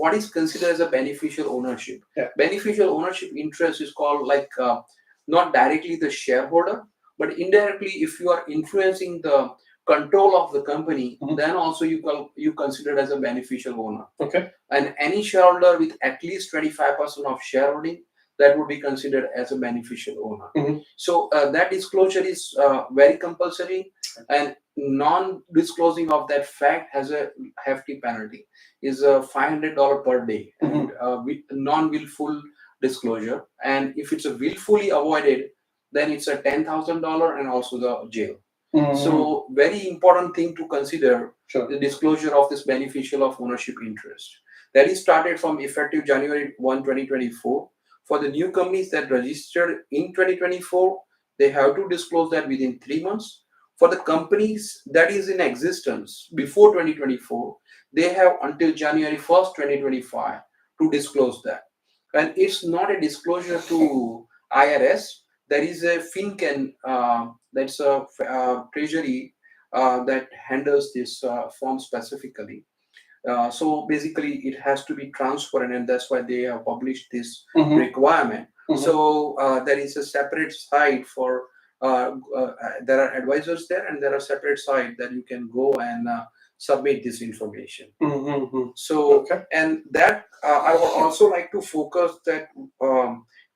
what is considered as a beneficial ownership? Yeah. Beneficial ownership interest is called like not directly the shareholder, but indirectly if you are influencing the control of the company, Mhm. then also you consider as a beneficial owner. Okay. And any shareholder with at least 25% of shareholding, that would be considered as a beneficial owner. Mhm. So that disclosure is very compulsory, and non-disclosing of that fact has a hefty penalty. Is a $500 per day, and with non-willful disclosure. And if it's a willfully avoided, then it's a $10,000 and also the jail. Mhm. So very important thing to consider, Sure. the disclosure of this beneficial of ownership interest. That is started from effective January 1, 2024. For the new companies that registered in 2024, they have to disclose that within 3 months. For the companies that is in existence before 2024, they have until January 1st, 2025 to disclose that. And it's not a disclosure to IRS. There is a FinCan, that's a treasury that handles this form specifically. So basically, it has to be transparent, and that's why they have published this Mhm. requirement. Mhm. So there is a separate site for there are advisors there, and there are separate site that you can go and submit this information. Mhm. So Okay. and that I would also like to focus that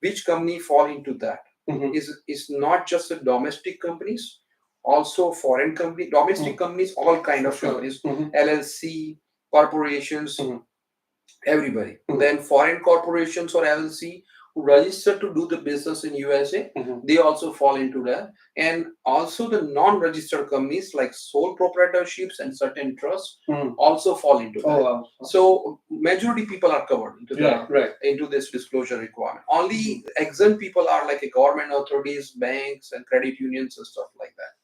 which company fall into that Mhm. is not just the domestic companies, also foreign company, domestic companies, all kind of Sure. companies, Mhm. LLC, corporations, Mhm. everybody. Mhm. Then foreign corporations or LLC who register to do the business in USA, Mhm. they also fall into that. And also the non-registered companies like sole proprietorships and certain trusts Mhm. also fall into that. Oh wow. So majority people are covered into Yeah. Right. into this disclosure requirement. Only exempt people are like a government authorities, banks, and credit unions and stuff like that.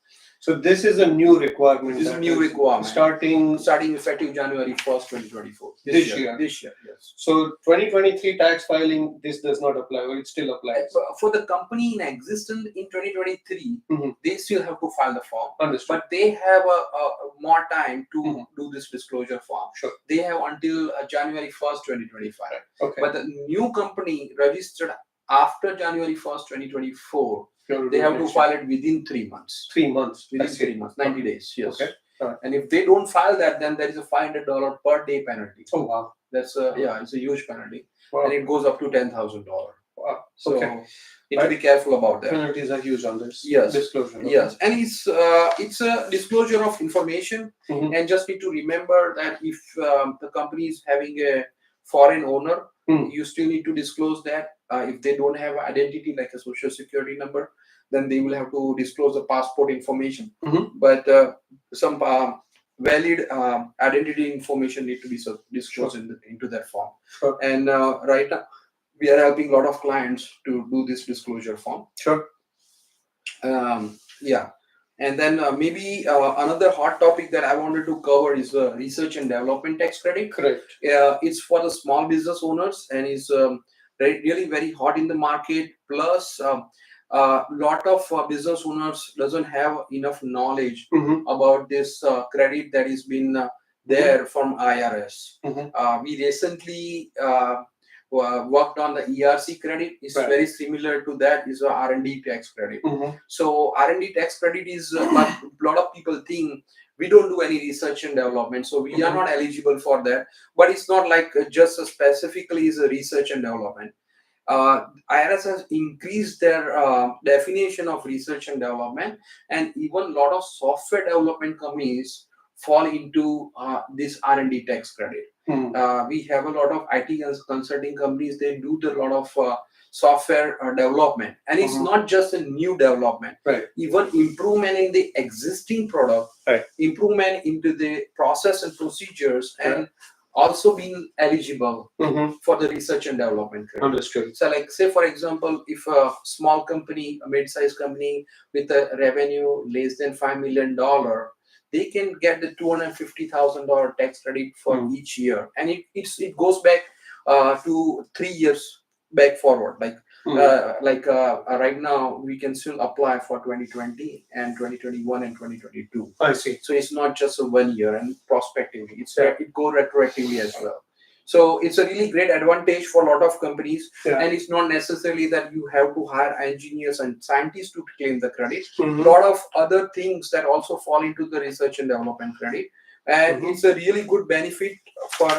So this is a new requirement. This is a that new is requirement. starting Effective January 1st, 2024. This year. This year, yes. So 2023 tax filing, this does not apply, or it still applies. For the company in existence in 2023, Mhm. they still have to file the form, Understood. but they have a more time to Mhm. do this disclosure form. Sure. They have until January 1st, 2025. Okay. But the new company registered after January 1st, 2024, they have to file it within 3 months. 3 months. Within That's 3 it. months, 90 days, yes. Okay. Alright. And if they don't file that, then there is a $500 per day penalty. Oh wow. That's it's a huge penalty, Wow. and it goes up to $10,000. Wow. So Okay. need to be careful about that. Penalties are huge on this. Yes. Disclosure. Okay. Yes, and it's a disclosure of information, Mhm. and just need to remember that if the company is having a foreign owner, you still need to disclose that. If they don't have identity like a social security number, then they will have to disclose the passport information. Mhm. But some valid identity information need to be disclosed into that form. Sure. And right now, we are helping a lot of clients to do this disclosure form. Sure. Yeah, and then maybe another hot topic that I wanted to cover is the research and development tax credit. Correct. It's for the small business owners, and is really very hot in the market. Plus, lot of business owners doesn't have enough knowledge Mhm. about this credit that is been there from IRS. Mhm. We recently worked on the ERC credit. It's Right. very similar to that. Is a R&D tax credit. Mhm. So R&D tax credit is but a lot of people think we don't do any research and development, so we are not eligible for that. But it's not like just specifically is a research and development. IRS has increased their definition of research and development, and even a lot of software development companies fall into this R&D tax credit. We have a lot of IT consulting companies. They do a lot of software development, and it's not just a new development. Right. Even improvement in the existing product, Right. improvement into the process and procedures, and also being eligible for the research and development credit. Understood. So like say for example, if a small company, a mid-sized company with a revenue less than $5 million, they can get the $250,000 tax credit for Mm. each year, and it goes back to 3 years back forward. Right now we can still apply for 2020 and 2021 and 2022. I see. So it's not just a 1 year and prospectively. Yeah. It go retroactively as well. So it's a really great advantage for a lot of companies, Yeah. and it's not necessarily that you have to hire engineers and scientists to claim the credit. Mhm. A lot of other things that also fall into the research and development credit, and Mhm. it's a really good benefit for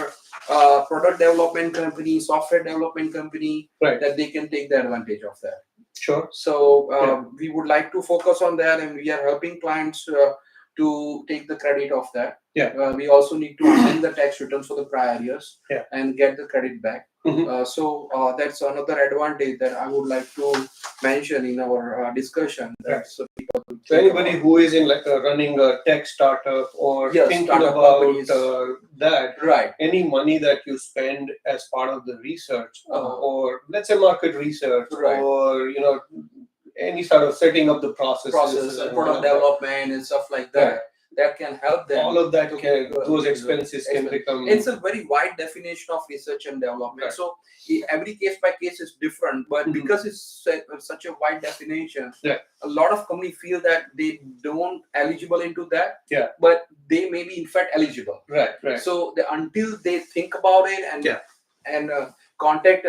product development company, software development company, Right. that they can take the advantage of that. Sure. So Yeah. we would like to focus on that, and we are helping clients to take the credit of that. Yeah. We also need to amend the tax returns for the prior years, Yeah. and get the credit back. Mhm. So that's another advantage that I would like to mention in our discussion. Right. So people will So think anybody about. who is in like running a tech startup or Yes, thinking startup about companies. that, Right. any money that you spend as part of the research or let's say market research Right. or any sort of setting up the process Process and product development and stuff like that, Right. that can help them. all of that to can go- those expenses can become It's a very wide definition of research and development. Right. So every case by case is different, but Mhm. because it's such a wide definition, Yeah. a lot of companies feel that they don't eligible into that. Yeah. But they may be in fact eligible. right. So until they think about it and Yeah. contact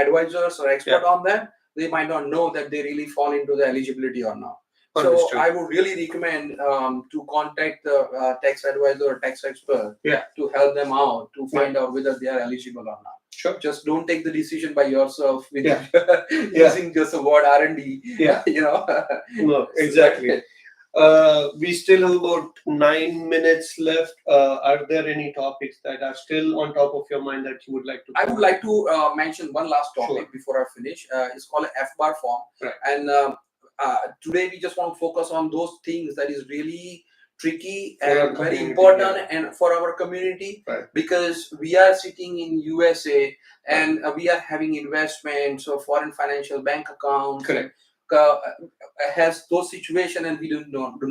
advisors or expert on that, they might not know that they really fall into the eligibility or not. Understood. So I would really recommend to contact the tax advisor or tax expert Yeah. to help them out to find out whether they are eligible or not. Sure. Just don't take the decision by yourself with Yeah. using just the word R&D. Yeah. No, exactly. We still have about 9 minutes left. Are there any topics that are still on top of your mind that you would like to I would like to mention one last topic Sure. before I finish. It's called an F-bar form. Right. And today we just want to focus on those things that is really tricky For our and very community, important yeah. and for our community, Right. because we are sitting in USA and we are having investments or foreign financial bank accounts. Correct. Has those situations and we do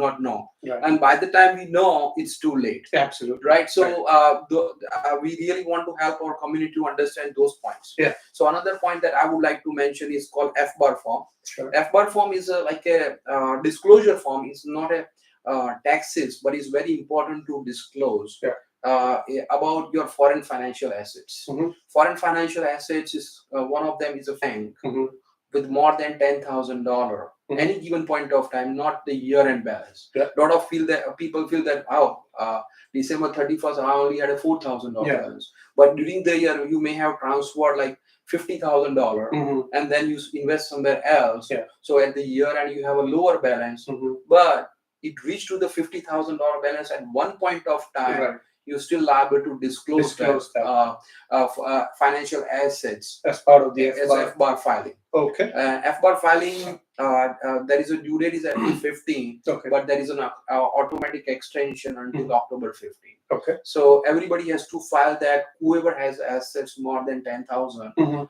not know. Right. And by the time we know, it's too late. Absolutely. Right. So we really want to help our community to understand those points. Yeah. So another point that I would like to mention is called F-bar form. Sure. F-bar form is like a disclosure form. It's not a taxes, but it's very important to disclose about your foreign financial assets. Mhm. Foreign financial assets is one of them is a bank Mhm. with more than $10,000 Mhm. any given point of time, not the year-end balance. Yeah. Lot of people feel that December 31st I only had a $4,000 Yeah. balance, but during the year you may have transferred like $50,000 Mhm. and then you invest somewhere else. Yeah. So at the year end you have a lower balance, Mhm. but it reached to the $50,000 balance at one point of time. Right. You're still liable to disclose that. financial assets As part of the as F-bar. F-bar filing. Okay. F-bar filing, there is a due date is April 15, Okay. but there is an automatic extension until October 15. Okay. So everybody has to file that. Whoever has assets more than 10,000 Mhm.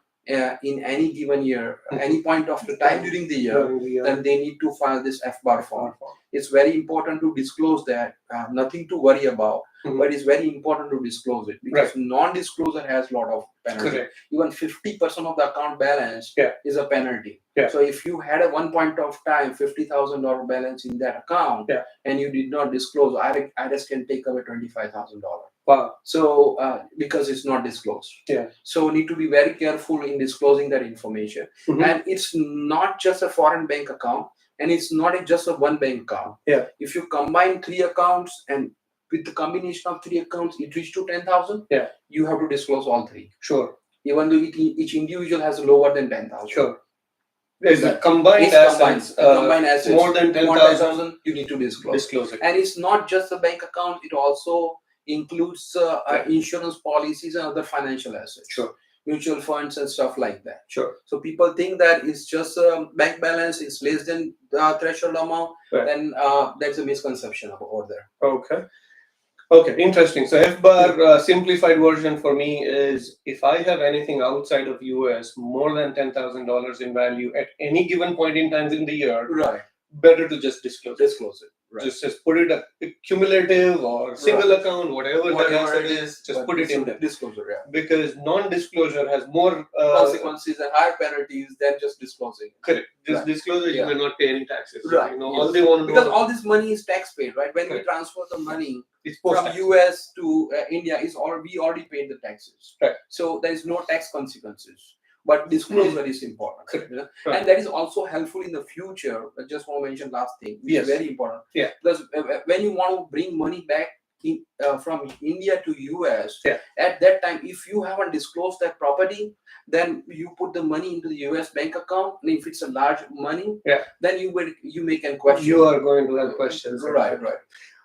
in any given year, Mhm. any point of the time during the year, During the year. then they need to file this F-bar form. It's very important to disclose that. Nothing to worry about, Mhm. but it's very important to disclose it because non-disclosure has a lot of penalty. Correct. Even 50% of the account balance is a penalty. Yeah. So if you had at one point of time $50,000 balance in that account and you did not disclose, IRS can take away $25,000. Wow. So because it's not disclosed. Yeah. So need to be very careful in disclosing that information. Mhm. And it's not just a foreign bank account, and it's not just a one bank account. Yeah. If you combine 3 accounts and with the combination of 3 accounts, it reaches to 10,000. Yeah. You have to disclose all 3. Sure. Even though each individual has lower than 10,000. Sure. There's a It's combined assets, combined assets more than 10,000. you need to disclose. Disclose it. And it's not just a bank account; it also includes insurance policies and other financial assets. Sure. Mutual funds and stuff like that. Sure. So people think that it's just a bank balance is less than the threshold amount. Right. Then there's a misconception over there. Okay. Okay, interesting. So F-bar simplified version for me is if I have anything outside of US more than $10,000 in value at any given point in time in the year, Right. better to just disclose it. Disclose it. Right. Just put it a cumulative or single account, whatever the answer it is, just but put it in there. disclosure. Yeah. Because non-disclosure has more Consequences and higher penalties than just disclosing. correct. Just Right. disclosure, you Yeah. may not pay any taxes. Right. You know, Yes. all they want to Because know all this money is tax paid, right? When we Correct. transfer the money is from post-tax. US to India, we already paid the taxes. Right. So there is no tax consequences. But disclosure is important. Correct. You know? Right. And that is also helpful in the future. I just want to mention last thing, which Yes. is very important. Yeah. Because when you want to bring money back from India to US, Yeah. at that time, if you haven't disclosed that property, then you put the money into the US bank account, and if it's a large money, Yeah. then you make a question. You are going to have questions. Right.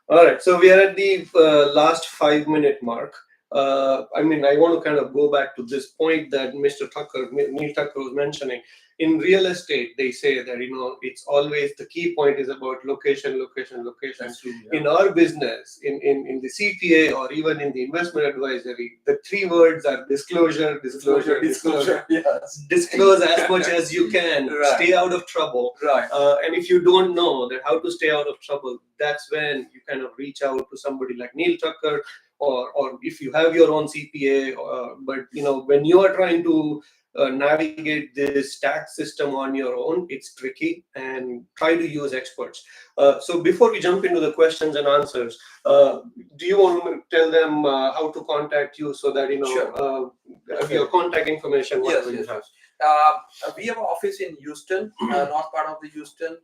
All right. So we are at the last 5-minute mark. I mean, I want to kind of go back to this point that Mr. Thakkar, Neel Thakkar was mentioning. In real estate, they say that, you know, it's always the key point is about location. That's true. Yeah. In our business, in the CPA or even in the investment advisory, the 3 words are disclosure. Yes. Disclose as much as you can. Right. Stay out of trouble. Right. And if you don't know that how to stay out of trouble, that's when you kind of reach out to somebody like Neel Thakkar, or if you have your own CPA. But you know, when you are trying to navigate this tax system on your own, it's tricky, and try to use experts. So before we jump into the questions and answers, do you want to tell them how to contact you so that, you know, Sure. your contact information? Yes. You have. We have an office in Houston, not part of the Houston.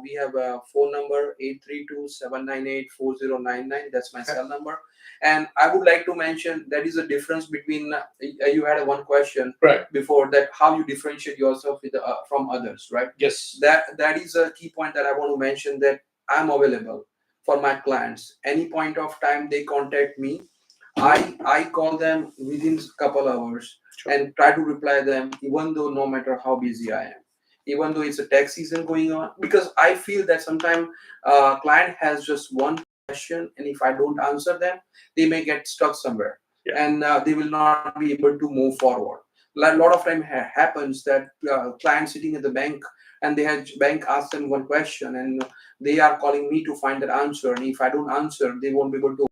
We have a phone number 832-798-4099. That's my cell number. And I would like to mention that is a difference between you had one question Right. before that, how you differentiate yourself with from others, right? Yes. That is a key point that I want to mention, that I'm available for my clients. Any point of time they contact me, I call them within a couple hours. Sure. And try to reply them, even though no matter how busy I am, even though it's a tax season going on, because I feel that sometimes client has just one question, and if I don't answer them, they may get stuck somewhere. Yeah. And they will not be able to move forward. A lot of time happens that client sitting at the bank, and they had bank ask them one question, and they are calling me to find that answer, and if I don't answer, they won't be able to.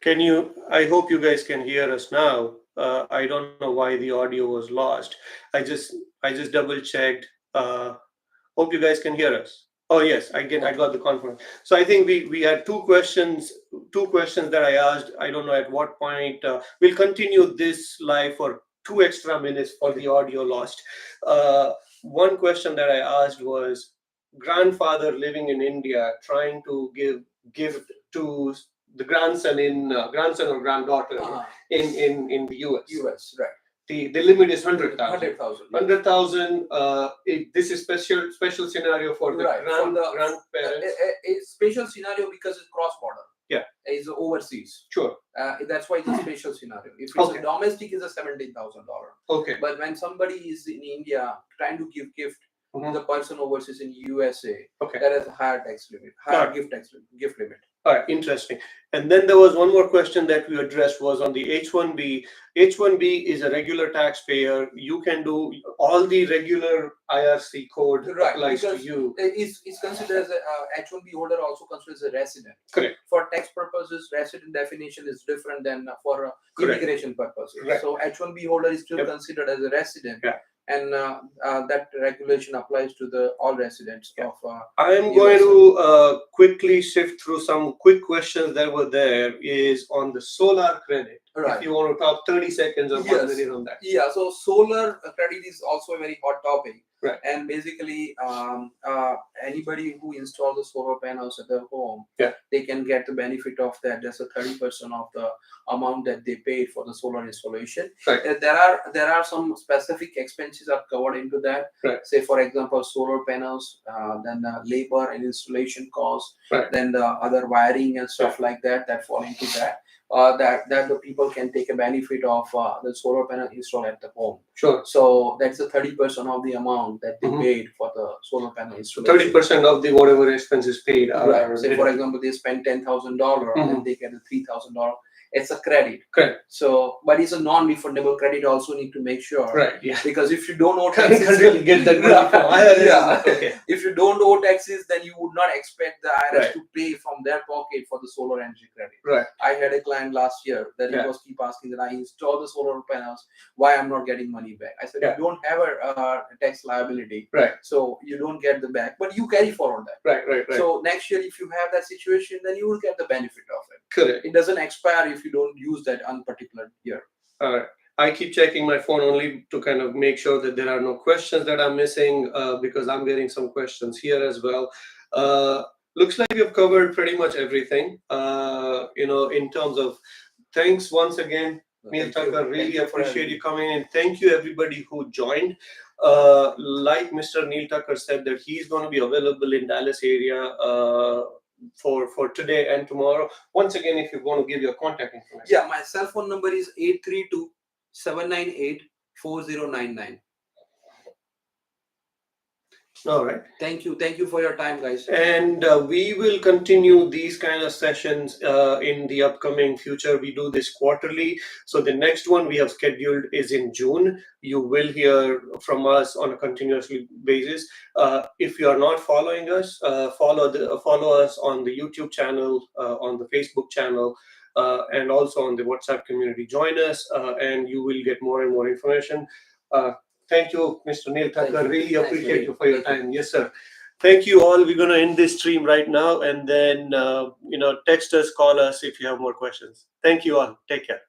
Can you? I hope you guys can hear us now. I don't know why the audio was lost. I just double checked. Hope you guys can hear us. Oh yes, I got the conference. So I think we had two questions that I asked. I don't know at what point. We'll continue this live for 2 extra minutes for the audio lost. One question that I asked was, grandfather living in India trying to give gift to the grandson or granddaughter in the US. US, right? The limit is 100,000. 100,000. 100,000. This is special scenario for the grandparents. A special scenario because it's cross border. Yeah, it's overseas. Sure. That's why it's a special scenario. If it's a domestic, it's a $17,000. Okay. But when somebody is in India trying to give gift to the person overseas in USA, that has a higher tax limit, higher gift limit. All right, interesting. And then there was one more question that we addressed was on the H-1B. H-1B is a regular taxpayer. You can do all the regular IRC code applies to you. It's considered as a H-1B holder also considered as a resident. Correct. For tax purposes, resident definition is different than for immigration purposes. Right. So H-1B holder is still considered as a resident. Yeah. And that regulation applies to all residents of. I am going to quickly shift through some quick questions that were there. Is on the solar credit. Right. If you want to talk 30 seconds or 1 minute on that. Yeah. So solar credit is also a very hot topic. Right. And basically, anybody who installs the solar panels at their home, they can get the benefit of that. That's a 30% of the amount that they paid for the solar installation. Right. There are some specific expenses are covered into that. Right. Say, for example, solar panels, then labor and installation costs, then the other wiring and stuff like that fall into that. That the people can take a benefit of the solar panel installed at the home. Sure. So that's the 30% of the amount that they paid for the solar panel installation. 30% of the whatever expenses paid. Say, for example, they spend $10,000 and they get a $3,000. It's a credit. Correct. So, but it's a non-refundable credit. Also, need to make sure. Right. Yeah. Because if you don't owe taxes, can't really get that. Okay. If you don't owe taxes, then you would not expect the IRS to pay from their pocket for the solar energy credit. Right. I had a client last year that he was keep asking that I installed the solar panels, why I'm not getting money back. I said, you don't have a tax liability. Right. So you don't get the back, but you carry forward that. Right. So next year, if you have that situation, then you will get the benefit of it. Correct. It doesn't expire if you don't use that on particular year. All right. I keep checking my phone only to kind of make sure that there are no questions that I'm missing because I'm getting some questions here as well. Looks like we've covered pretty much everything, in terms of thanks once again, Neel Thakkar. Really appreciate you coming in. Thank you everybody who joined. Like Mr. Neel Thakkar said that he's going to be available in Dallas area for today and tomorrow. Once again, if you want to give your contact information. Yeah, my cell phone number is 832-798-4099. All right. Thank you for your time, guys. And we will continue these kind of sessions in the upcoming future. We do this quarterly. So the next one we have scheduled is in June. You will hear from us on a continuous basis. If you are not following us, follow us on the YouTube channel, on the Facebook channel, and also on the WhatsApp community. Join us, and you will get more and more information. Thank you, Mr. Neel Thakkar. Really appreciate you for your time. Yes, sir. Thank you all. We're going to end this stream right now, and then text us, call us if you have more questions. Thank you all. Take care.